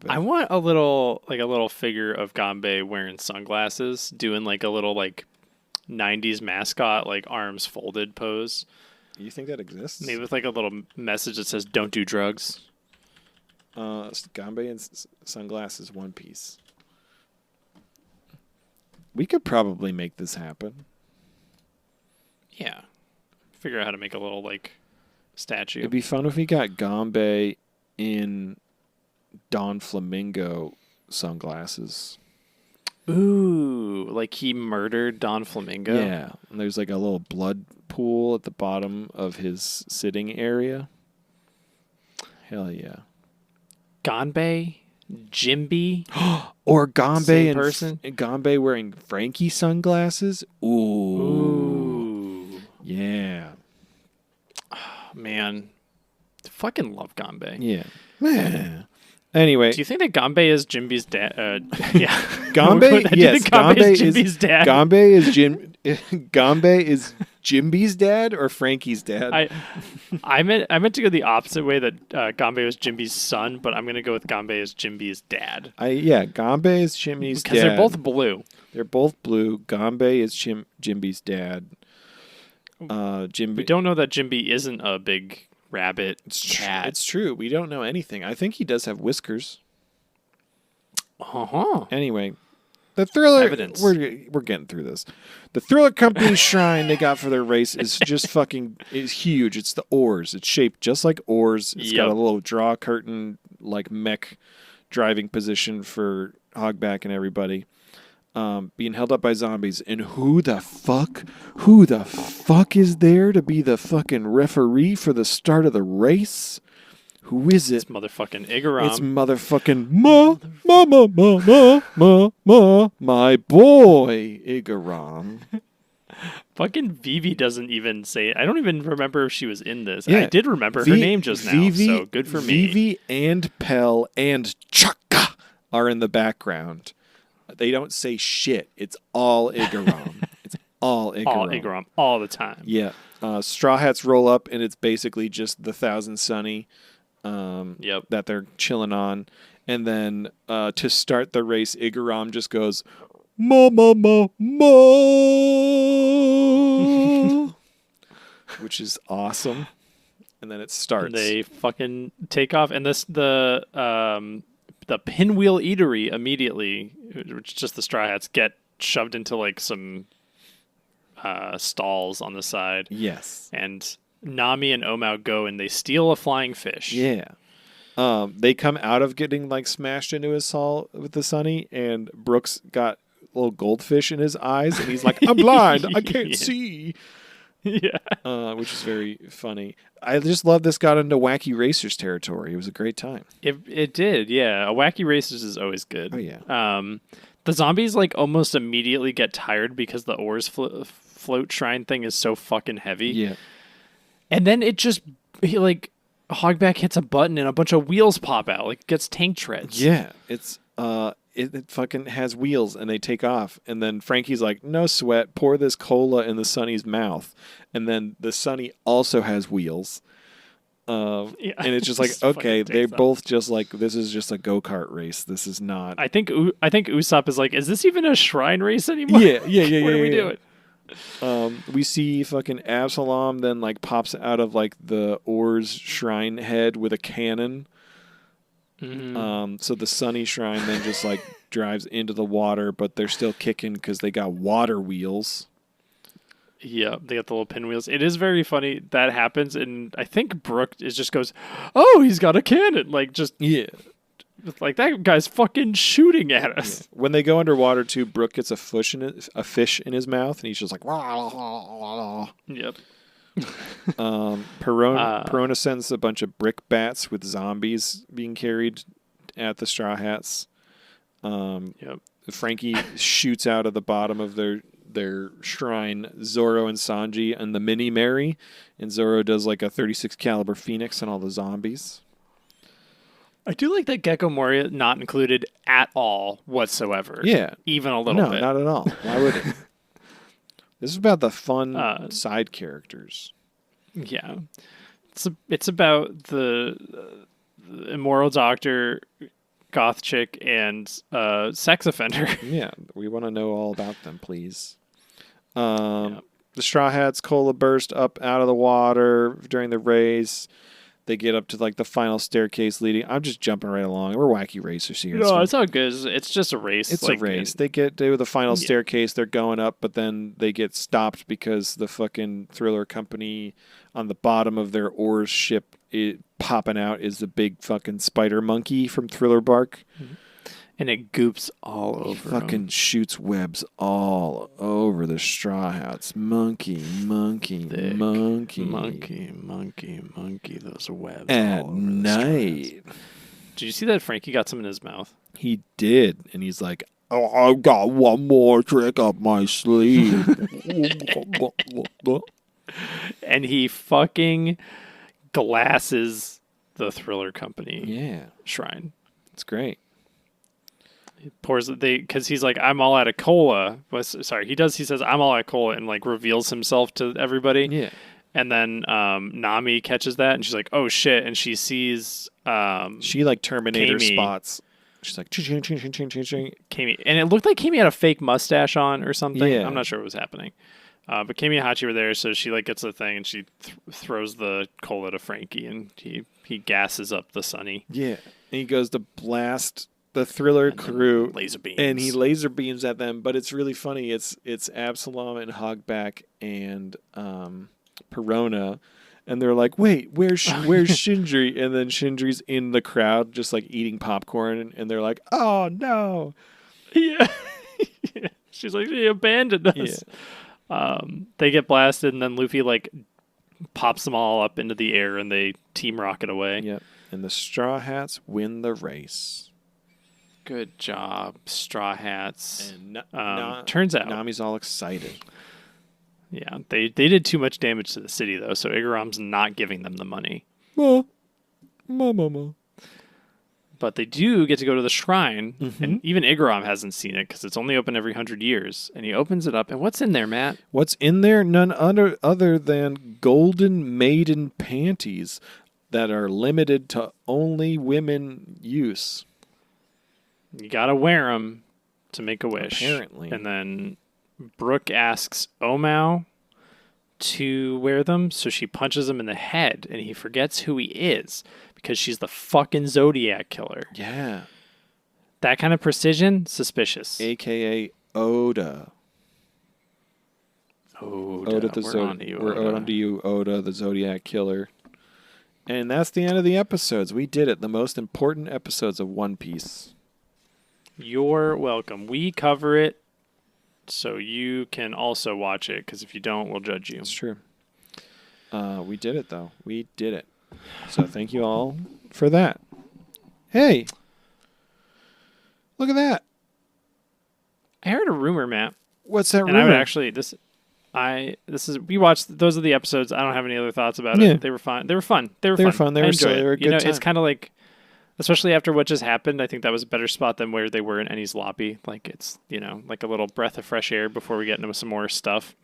I want a little figure of Gonbe wearing sunglasses, doing like a little like 90s mascot like arms folded pose. You think that exists? Maybe with like a little message that says "Don't do drugs." Gonbe and sunglasses, One Piece. We could probably make this happen. Yeah, figure out how to make a little like statue. It'd be fun if we got Gonbe in Don Flamingo sunglasses. Ooh, like he murdered Don Flamingo? Yeah, and there's like a little blood pool at the bottom of his sitting area. Hell yeah. Gonbe? Jimby? Or Gonbe Same person? and Gonbe wearing Frankie sunglasses? Ooh. Yeah. Man, I fucking love Gonbe. Yeah. Man. Anyway. Do you think that Gonbe is Jimby's dad? Yeah. Gonbe? Yes. Gonbe is Jimby's dad? Gonbe is Jimby's dad or Frankie's dad? I meant to go the opposite way, that Gonbe was Jimby's son, but I'm going to go with Gonbe as Jimby's dad. Gonbe is Jimmy's dad. Because they're both blue. They're both blue. Gonbe is Jimby's dad. We don't know that Jimby isn't a big rabbit cat. It's true. We don't know anything. I think he does have whiskers. Uh-huh. Anyway, the Thriller... Evidence. We're getting through this. The Thriller Company's shrine they got for their race is just is huge. It's the oars. It's shaped just like oars. It's got a little draw curtain, like mech driving position for Hogback and everybody. Being held up by zombies. And who the fuck is there to be the fucking referee for the start of the race? Who is it? It's motherfucking Igaram. It's motherfucking my boy Igaram. Fucking Vivi doesn't even say it. I don't even remember if she was in this. Yeah. I did remember her name just now, so good for me. Vivi and Pell and Chaka are in the background. They don't say shit. It's all Igaram. It's all Igaram. All Igaram, all the time. Yeah. Straw Hats roll up, and it's basically just the Thousand Sunny that they're chilling on. And then to start the race, Igaram just goes, ma, ma, ma, ma, which is awesome. And then it starts. And they fucking take off. And the Pinwheel Eatery immediately, which is just the Straw Hats, get shoved into like some stalls on the side. Yes. And Nami and Omao go and they steal a flying fish. Yeah. They come out of getting like smashed into his hull with the Sunny, and Brooks got a little goldfish in his eyes, and he's like, "I'm blind, I can't see." Yeah, which is very funny. I just love this got into Wacky Racers territory. It was a great time. It did, yeah. A Wacky Racers is always good. Oh yeah. The zombies like almost immediately get tired because the oars float shrine thing is so fucking heavy. Yeah, and then Hogback hits a button and a bunch of wheels pop out, like gets tank treads. Yeah, it's it fucking has wheels and they take off, and then Frankie's like, "No sweat, pour this cola in the Sunny's mouth," and then the Sunny also has wheels. And it's just like, okay, they're both just like, this is just a go-kart race. This is not. I think Usopp is like, is this even a shrine race anymore? Yeah. What are we doing? We see fucking Absalom then like pops out of like the Oars shrine head with a cannon. Mm-hmm. So the Sunny shrine then just like drives into the water, but they're still kicking because they got water wheels. Yeah, they got the little pinwheels. It is very funny that happens, and I think Brooke just goes, "Oh, he's got a cannon!" Like just like that guy's fucking shooting at us. Yeah. When they go underwater too, Brooke gets a fish in his mouth, and he's just like, Yep. Perona sends a bunch of brick bats with zombies being carried at the Straw Hats. Yep. Frankie shoots out of the bottom of their shrine Zoro and Sanji and the mini Mary, and Zoro does like a 36 caliber Phoenix on all the zombies. I do like that Gecko Moria not included at all whatsoever. Yeah. Even a little bit. No, not at all. Why would it? This is about the fun side characters. Yeah. It's about the immoral doctor, goth chick, and sex offender. Yeah, we want to know all about them, please. The Straw Hats cola burst up out of the water during the race. They get up to like the final staircase leading. I'm just jumping right along. We're Wacky Racers here. No, it's all good. It's just a race. It's like a race. They get to the final staircase. They're going up, but then they get stopped because the fucking Thriller Company on the bottom of their oars ship popping out is the big fucking spider monkey from Thriller Bark. Mm-hmm. And it goops all over fucking shoots webs all over the Straw Hats. Monkey, those webs at all over night. Did you see that Frankie got some in his mouth? He did, and he's like, "Oh, I've got one more trick up my sleeve." And he fucking glasses the Thriller Company shrine. It's great. He pours because he's like, I'm all out of cola. He says, I'm all out of cola, and like reveals himself to everybody. Yeah. And then Nami catches that, and she's like, oh shit. And she sees she like Terminator Kami. spots. She's like, ching, ching, ching, ching, ching, ching. Kami. And it looked like Kami had a fake mustache on or something. Yeah. I'm not sure what was happening. But Kami and Hachi were there, so she like gets the thing, and she throws the cola to Frankie, and he gasses up the Sunny. Yeah. And he goes to blast the Thriller crew, laser beams, and he laser beams at them. But it's really funny. It's Absalom and Hogback and Perona, and they're like, "Wait, where's Shindri?" And then Shindri's in the crowd, just like eating popcorn, and they're like, "Oh no!" Yeah, she's like, "She abandoned us." Yeah. They get blasted, and then Luffy like pops them all up into the air, and they team rocket away. Yep. And the Straw Hats win the race. Good job, Straw Hats. And turns out Nami's all excited. Yeah, they did too much damage to the city, though, so Igaram's not giving them the money. Ma. But they do get to go to the shrine, and even Igaram hasn't seen it because it's only open every 100 years. And he opens it up, and what's in there, Matt? What's in there? None other than golden maiden panties that are limited to only women use. You gotta wear them to make a wish. Apparently. And then Brooke asks Omao to wear them, so she punches him in the head, and he forgets who he is because she's the fucking Zodiac killer. Yeah. That kind of precision, suspicious. AKA Oda. Oda the Zodiac. We're on to you, Oda, the Zodiac killer. And that's the end of the episodes. We did it. The most important episodes of One Piece. You're welcome. We cover it so you can also watch it, because if you don't, we'll judge you. It's true. We did it, though. We did it. So thank you all for that. Hey, look at that. I heard a rumor, Matt. What's that rumor? And I would actually we watched, those are the episodes. I don't have any other thoughts about it. They were fun. They were fun. They were fun. They were silly. They were a good time. It's kind of like, especially after what just happened, I think that was a better spot than where they were in Enies Lobby. Like, it's, like a little breath of fresh air before we get into some more stuff.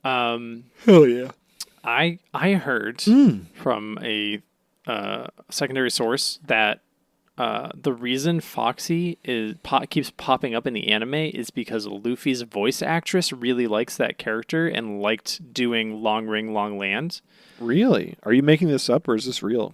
Hell yeah. I heard from a secondary source that the reason Foxy keeps popping up in the anime is because Luffy's voice actress really likes that character and liked doing Long Ring, Long Land. Really? Are you making this up, or is this real?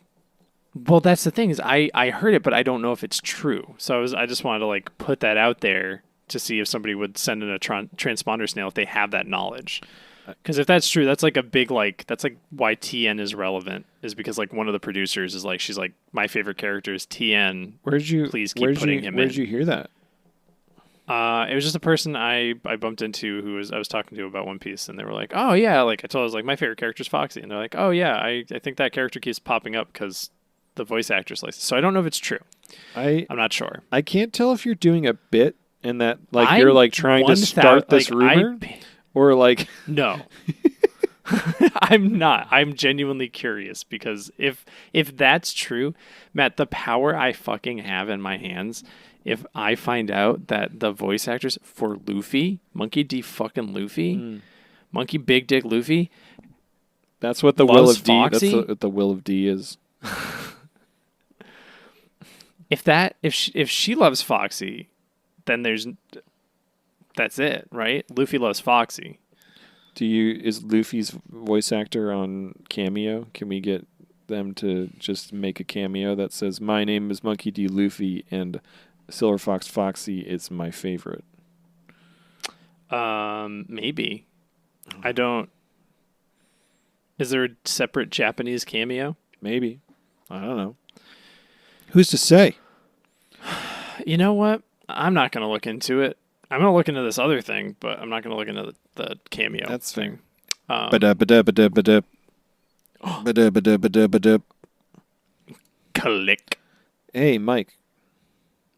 Well, that's the thing, is I heard it, but I don't know if it's true. So I just wanted to put that out there to see if somebody would send in a transponder snail if they have that knowledge. Because if that's true, that's a big, that's why TN is relevant, is because one of the producers is she's my favorite character is TN. Please keep putting him in. Where'd you hear that? It was just a person I bumped into I was talking to about One Piece, and they were like, oh yeah, I told her, my favorite character is Foxy, and they're like, oh yeah, I think that character keeps popping up because the voice actress likes it. So I don't know if it's true. I'm not sure. I can't tell if you're doing a bit and that you're trying to start this rumor. Or no, I'm not. I'm genuinely curious, because if that's true, Matt, the power I fucking have in my hands, if I find out that the voice actress for Luffy, Monkey D fucking Luffy, Monkey Big Dick Luffy, that's what the will of Foxy? D. That's what the will of D is. If she loves Foxy, then that's it, right? Luffy loves Foxy. Is Luffy's voice actor on Cameo? Can we get them to just make a cameo that says, "My name is Monkey D. Luffy, and Silver Fox Foxy is my favorite"? Maybe. I don't. Is there a separate Japanese cameo? Maybe. I don't know. Who's to say? You know what? I'm not going to look into it. I'm going to look into this other thing, but I'm not going to look into the cameo. That's thing. Click. Hey, Mike.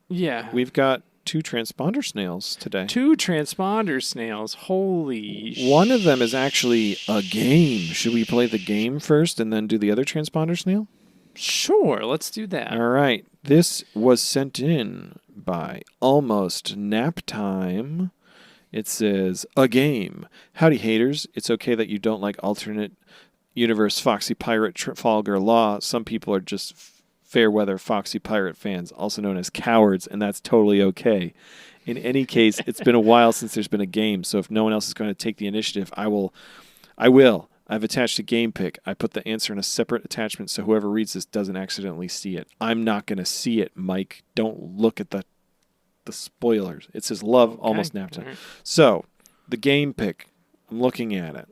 Yeah. We've got 2 transponder snails today. 2 transponder snails. Holy shit. One of them is actually a game. Should we play the game first and then do the other transponder snail? Sure, let's do that. All right. This was sent in by Almost Nap Time. It says, a game. Howdy, haters. It's okay that you don't like alternate universe Foxy Pirate Trafalgar Law. Some people are just fair weather Foxy Pirate fans, also known as cowards, and that's totally okay. In any case, it's been a while since there's been a game, so if no one else is going to take the initiative, I will. I've attached a game pick. I put the answer in a separate attachment so whoever reads this doesn't accidentally see it. I'm not going to see it, Mike. Don't look at the spoilers. It says love, okay. Almost nap time. Right. So, the game pick. I'm looking at it.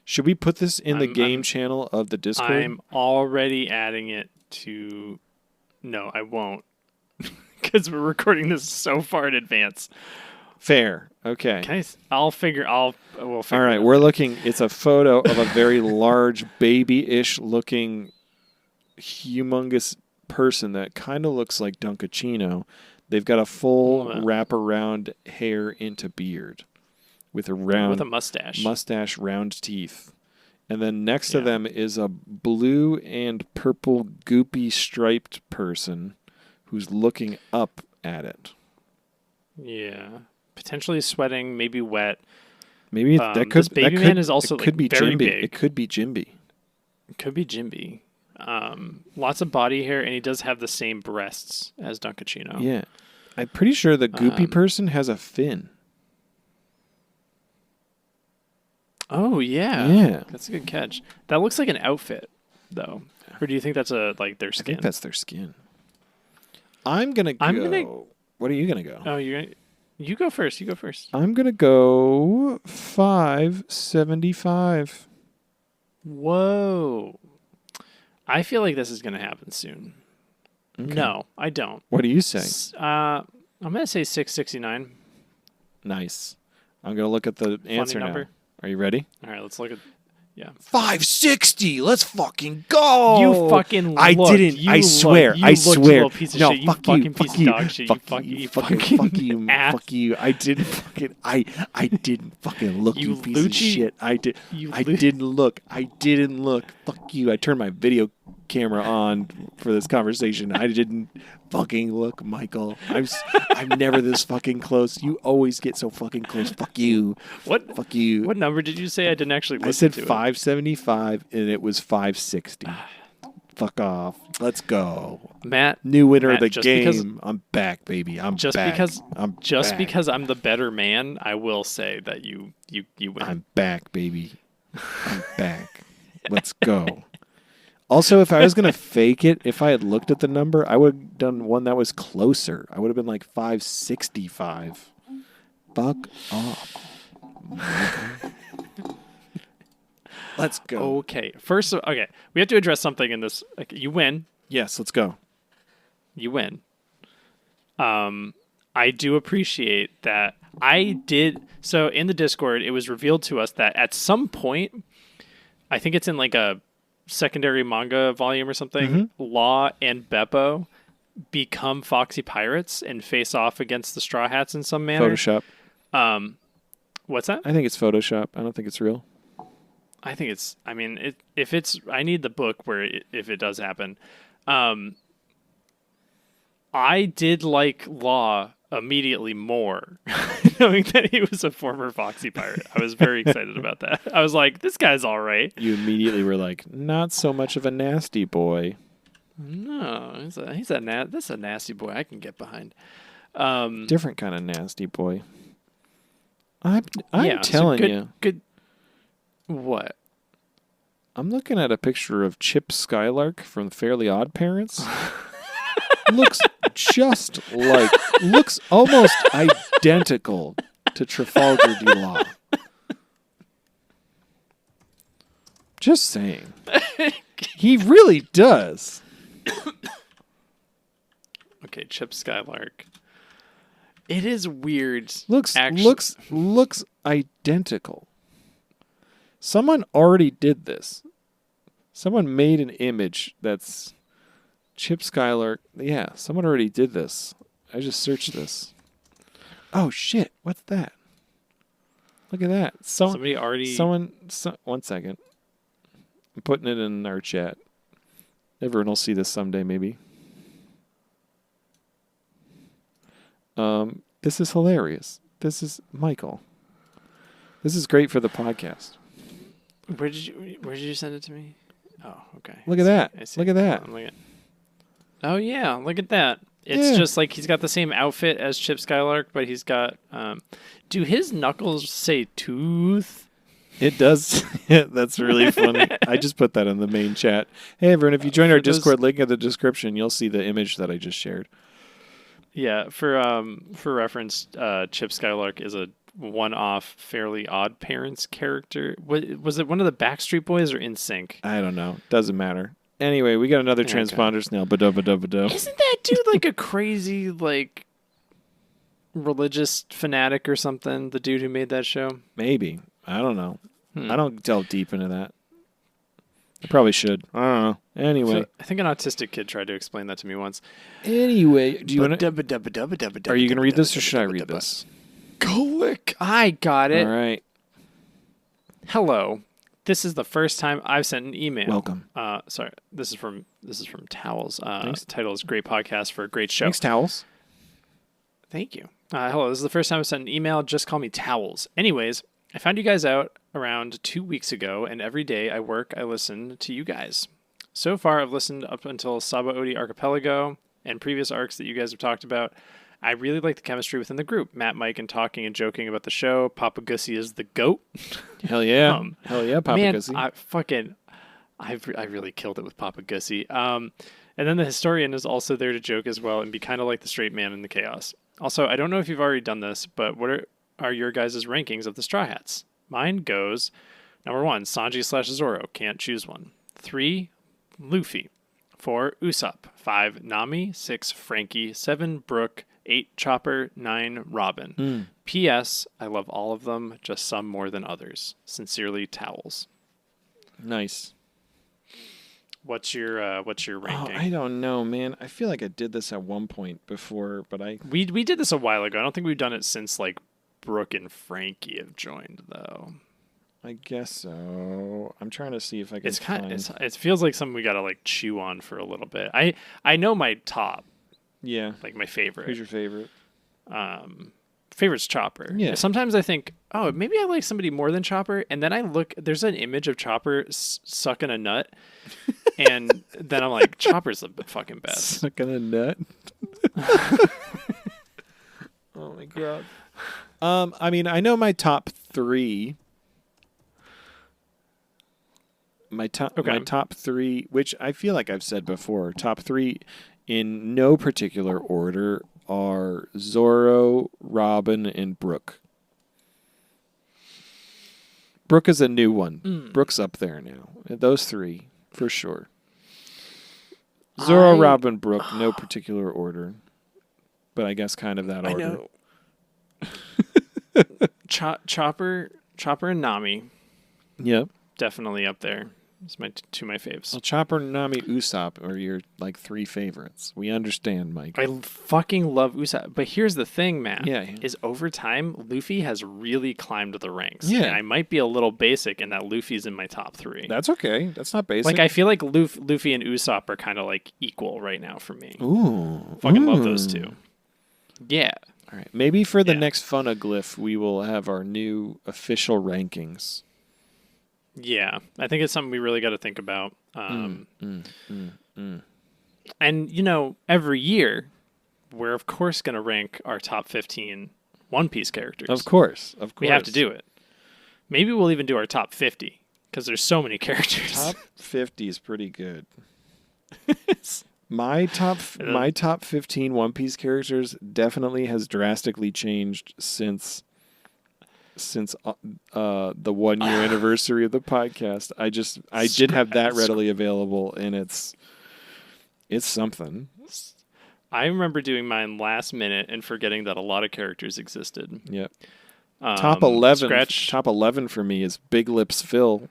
Should we put this in the game channel of the Discord? I'm already adding it to... No, I won't. Because we're recording this so far in advance. Fair. Okay. We'll figure All right, we're looking. It's a photo of a very large, baby-ish looking, humongous person that kind of looks like Dunkachino. They've got a full wraparound hair into beard. with a mustache, round teeth. And then next to them is a blue and purple goopy striped person who's looking up at it. Yeah. Potentially sweating, maybe wet. Maybe that could... This baby man is also could be very Jimby. big. It could be Jimby. It could be Jimby. Lots of body hair, and he does have the same breasts as Dunkachino. Yeah. I'm pretty sure the goopy person has a fin. Oh, yeah. Yeah. That's a good catch. That looks like an outfit, though. Or do you think that's their skin? I think that's their skin. I'm going to go... What are you going to go? Oh, you go first. I'm going to go 575. Whoa. I feel like this is going to happen soon. Okay. No, I don't. What do you say? I'm going to say 669. Nice. I'm going to look at the answer number. Now. Are you ready? All right, let's look at... Yeah. 560. Let's fucking go. You fucking looked. I didn't. I swear. I swear. Piece of no, shit. You fuck fucking you. Piece Fuck of you. dog shit. Fuck you fucking ass. fuck you. I didn't fucking. I didn't fucking look. You piece of shit. I did. I didn't look. I didn't look. Fuck you. I turned my video camera on for this conversation. I didn't fucking look, Michael. I'm never this fucking close. You always get so fucking close. Fuck you. What? Fuck you. What number did you say? I didn't actually listen to I said 575 and it was 560. Fuck off. Let's go. Matt. New winner of the game. I'm back, baby. I'm just back. Because back. I'm the better man, I will say that you win. I'm back, baby. I'm back. Let's go. Also, if I was going to fake it, if I had looked at the number, I would have done one that was closer. I would have been like 565. Fuck off. Let's go. Okay. First, we have to address something in this. You win. Yes, let's go. You win. I do appreciate that. I did. So in the Discord, it was revealed to us that at some point, I think it's in like a secondary manga volume or something, Law and Beppo become Foxy Pirates and face off against the Straw Hats in some manner. Photoshop. What's that? I think it's Photoshop. I don't think it's real. I think it's... I mean, I need the book where if it does happen. I did like Law immediately more, knowing that he was a former Foxy Pirate. I was very excited about that. I was like, this guy's all right. You immediately were like, not so much of a nasty boy. No, that's a nasty boy I can get behind. Different kind of nasty boy. I'm telling you. Good. What? I'm looking at a picture of Chip Skylark from Fairly Odd Parents. looks almost identical to Trafalgar D. Law. Just saying. He really does. Okay, Chip Skylark. It is weird. Looks identical. Someone already did this. Someone made an image that's Chip Skylark. Yeah, someone already did this. I just searched this. Oh, shit. What's that? Look at that. Somebody already... One second. I'm putting it in our chat. Everyone will see this someday, maybe. This is hilarious. This is Michael. This is great for the podcast. Where did you send it to me? Oh, okay. Look at that. Look at that. Oh yeah, look at that. It's just like he's got the same outfit as Chip Skylark, but he's got do his knuckles say tooth? It does. That's really funny. I just put that in the main chat. Hey everyone, if you join our Discord, link in the description, you'll see the image that I just shared. Yeah, for reference, Chip Skylark is a one-off Fairly Odd Parents character. Was it one of the Backstreet Boys or NSYNC? I don't know. Doesn't matter. Anyway, we got another transponder snail. Ba-da-ba-da-ba-da. Isn't that dude like a crazy like religious fanatic or something? The dude who made that show? Maybe. I don't know. I don't delve deep into that. I probably should. I don't know. Anyway. So, I think an autistic kid tried to explain that to me once. Anyway, do you want to... Are you going to read this or should I read this? Click. I got it. All right. Hello. This is the first time I've sent an email. Welcome. Sorry. This is from Towels. The title is Great Podcast for a Great Show. Thanks, Towels. Thank you. Hello. This is the first time I've sent an email. Just call me Towels. Anyways, I found you guys out around 2 weeks ago, and every day I work, I listen to you guys. So far, I've listened up until Saba Odi Archipelago and previous arcs that you guys have talked about. I really like the chemistry within the group. Matt, Mike, and talking and joking about the show. Papa Gussie is the GOAT. Hell yeah. Hell yeah, Papa Gussie. I really killed it with Papa Gussie. And then the historian is also there to joke as well and be kind of like the straight man in the chaos. Also, I don't know if you've already done this, but what are your guys' rankings of the Straw Hats? Mine goes, number 1, Sanji/Zoro. Can't choose one. 3, Luffy. 4, Usopp. 5, Nami. 6, Frankie. 7, Brook. 8, Chopper. 9, Robin. P.S. I love all of them, just some more than others. Sincerely, Towels. Nice. What's your ranking? I don't know, man. I feel like I did this at one point before, but we did this a while ago. I don't think we've done it since like Brook and Frankie have joined, though. I guess so. I'm trying to see if I can find... It feels like something we got to like chew on for a little bit. I know my top. Yeah. Like my favorite. Who's your favorite? Favorite's Chopper. Yeah. Sometimes I think, oh, maybe I like somebody more than Chopper. And then I look, there's an image of Chopper sucking a nut. And then I'm like, Chopper's the fucking best. Sucking a nut? Oh my God. I mean, I know my top 3. My top 3, which I feel like I've said before, top 3 in no particular order are Zoro, Robin, and Brook. Brook is a new one. Brook's up there now. Those 3, for sure. Zoro, Robin, Brook, no particular order. But I guess kind of that order. I know. Chopper and Nami. Yep. Definitely up there. It's my faves. Well, Chopper, Nami, Usopp are your 3 favorites. We understand, Mike. I fucking love Usopp. But here's the thing, Matt. Yeah. Is over time, Luffy has really climbed the ranks. Yeah. And I might be a little basic in that Luffy's in my top 3. That's okay. That's not basic. Like, I feel like Luffy and Usopp are kind of like equal right now for me. Ooh. Fucking love those two. Yeah. All right. Maybe for the next Funaglyph, we will have our new official rankings. Yeah, I think it's something we really got to think about. And, every year, we're, of course, going to rank our top 15 One Piece characters. Of course. We have to do it. Maybe we'll even do our top 50, because there's so many characters. Top 50 is pretty good. My top 15 One Piece characters definitely has drastically changed since the 1 year anniversary of the podcast. I did have that readily available, and it's something. I remember doing mine last minute and forgetting that a lot of characters existed. Yep. Top 11 for me is Big Lips Phil.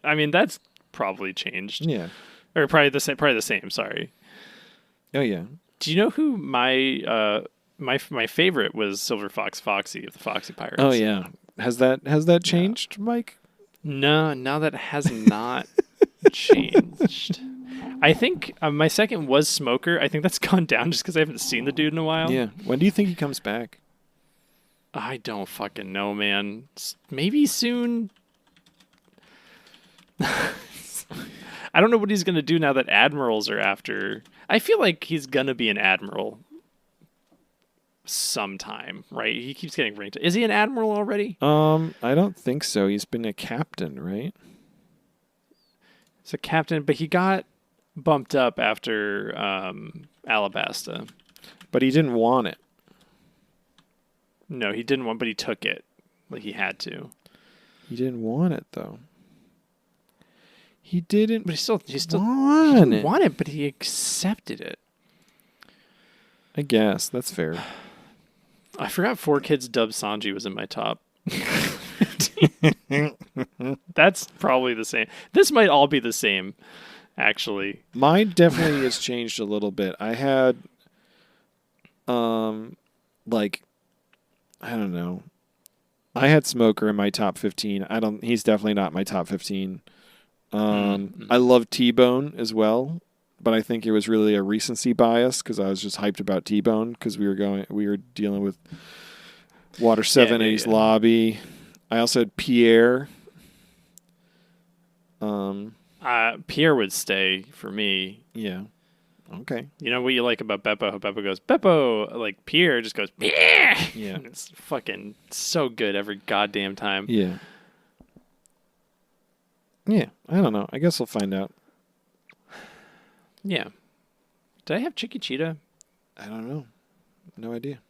I mean, that's probably changed. Yeah. Or probably the same, sorry. Oh yeah. Do you know who my favorite was Silver Fox Foxy of the Foxy Pirates? Oh yeah. Has that changed, Mike? No, that has not changed. I think my second was Smoker. I think that's gone down just because I haven't seen the dude in a while. Yeah. When do you think he comes back? I don't fucking know, man. Maybe soon. I don't know what he's going to do now that admirals are after. I feel like he's going to be an admiral sometime, right? He keeps getting ranked. Is he an admiral already? I don't think so. He's been a captain, right? He's a captain, but he got bumped up after Alabasta. But he didn't want it. No, he didn't want, but he took it. Like he had to. He didn't want it though. He didn't. But he still want it, but he accepted it. I guess that's fair. I forgot 4 Kids Dub Sanji was in my top. That's probably the same. This might all be the same, actually. Mine definitely has changed a little bit. I had, I don't know. I had Smoker in my top 15. He's definitely not my top 15. I love T-Bone as well, but I think it was really a recency bias because I was just hyped about T-Bone because we were dealing with Water 7A's lobby. I also had Pierre. Pierre would stay for me. Yeah. Okay. You know what you like about Beppo? How Beppo goes, Beppo! Like, Pierre just goes, yeah! Yeah. It's fucking so good every goddamn time. Yeah. Yeah. I don't know. I guess we'll find out. Yeah. Did I have Chicky Cheetah? I don't know. No idea.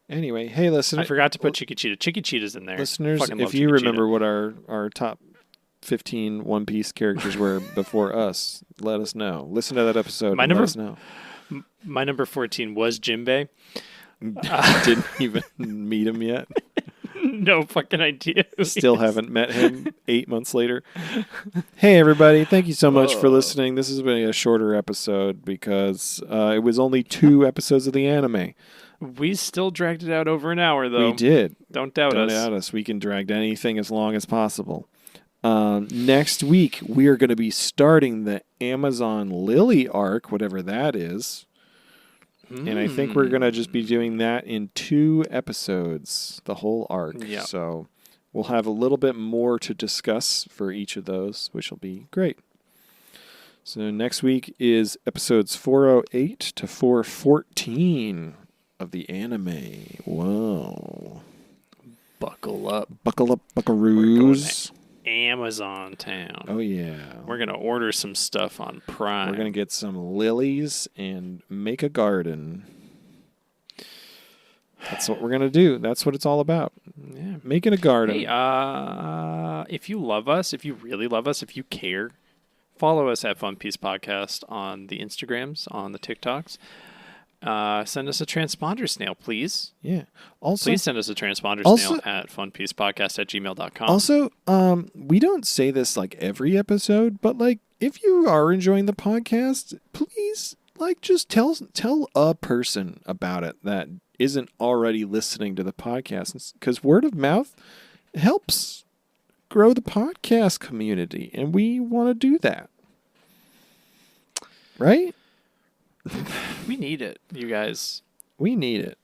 Anyway, hey, listeners. I forgot to put Chicky Cheetah. Chicky Cheetah's in there. Listeners, if you remember what our top 15 One Piece characters were before us, let us know. Listen to that episode and let us know. My number 14 was Jinbei. Didn't even meet him yet. No fucking idea. Still haven't met him 8 months later. Hey, everybody. Thank you so much for listening. This has been a shorter episode because it was only 2 episodes of the anime. We still dragged it out over an hour, though. We did. Don't doubt us. We can drag anything as long as possible. Next week, we are going to be starting the Amazon Lily arc, whatever that is. And I think we're going to just be doing that in 2 episodes, the whole arc. Yep. So we'll have a little bit more to discuss for each of those, which will be great. So next week is episodes 408 to 414 of the anime. Whoa. Buckle up. Buckle up, buckaroos. Amazon town. Oh, yeah. We're going to order some stuff on Prime. We're going to get some lilies and make a garden. That's what we're going to do. That's what it's all about. Yeah. Making a garden. Hey, if you love us, if you really love us, if you care, follow us at Fun Piece Podcast on the Instagrams, on the TikToks. Send us a transponder snail, please. Yeah. Also, please send us a transponder snail at funpiecepodcast@gmail.com. Also, we don't say this like every episode, but like if you are enjoying the podcast, please like just tell a person about it that isn't already listening to the podcast, because word of mouth helps grow the podcast community, and we want to do that. Right? We need it, you guys. We need it.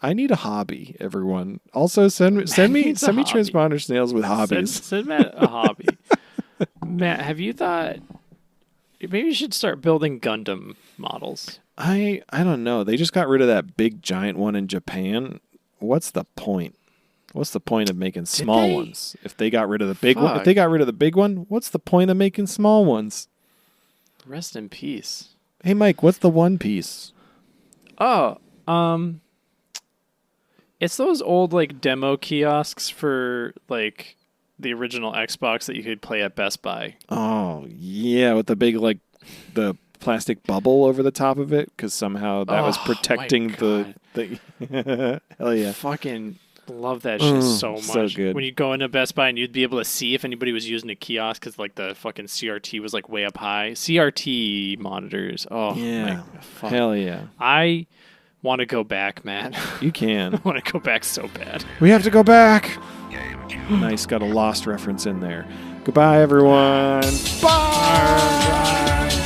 I need a hobby, everyone. Also, send me transponder snails with hobbies. Send Matt a hobby. Matt, have you thought maybe you should start building Gundam models? I don't know. They just got rid of that big giant one in Japan. What's the point? What's the point of making small ones? If they got rid of the big one, what's the point of making small ones? Rest in peace. Hey, Mike, what's the One Piece? Oh, it's those old like demo kiosks for like the original Xbox that you could play at Best Buy. Oh yeah, with the big like the plastic bubble over the top of it, because somehow that was protecting the hell yeah. Fucking love that shit so much. So good. When you go into Best Buy and you'd be able to see if anybody was using a kiosk because like the fucking CRT was like way up high. CRT monitors. Oh yeah, fuck. Hell yeah. I want to go back, man. You can. I want to go back so bad. We have to go back. Nice, got a Lost reference in there. Goodbye, everyone. Bye.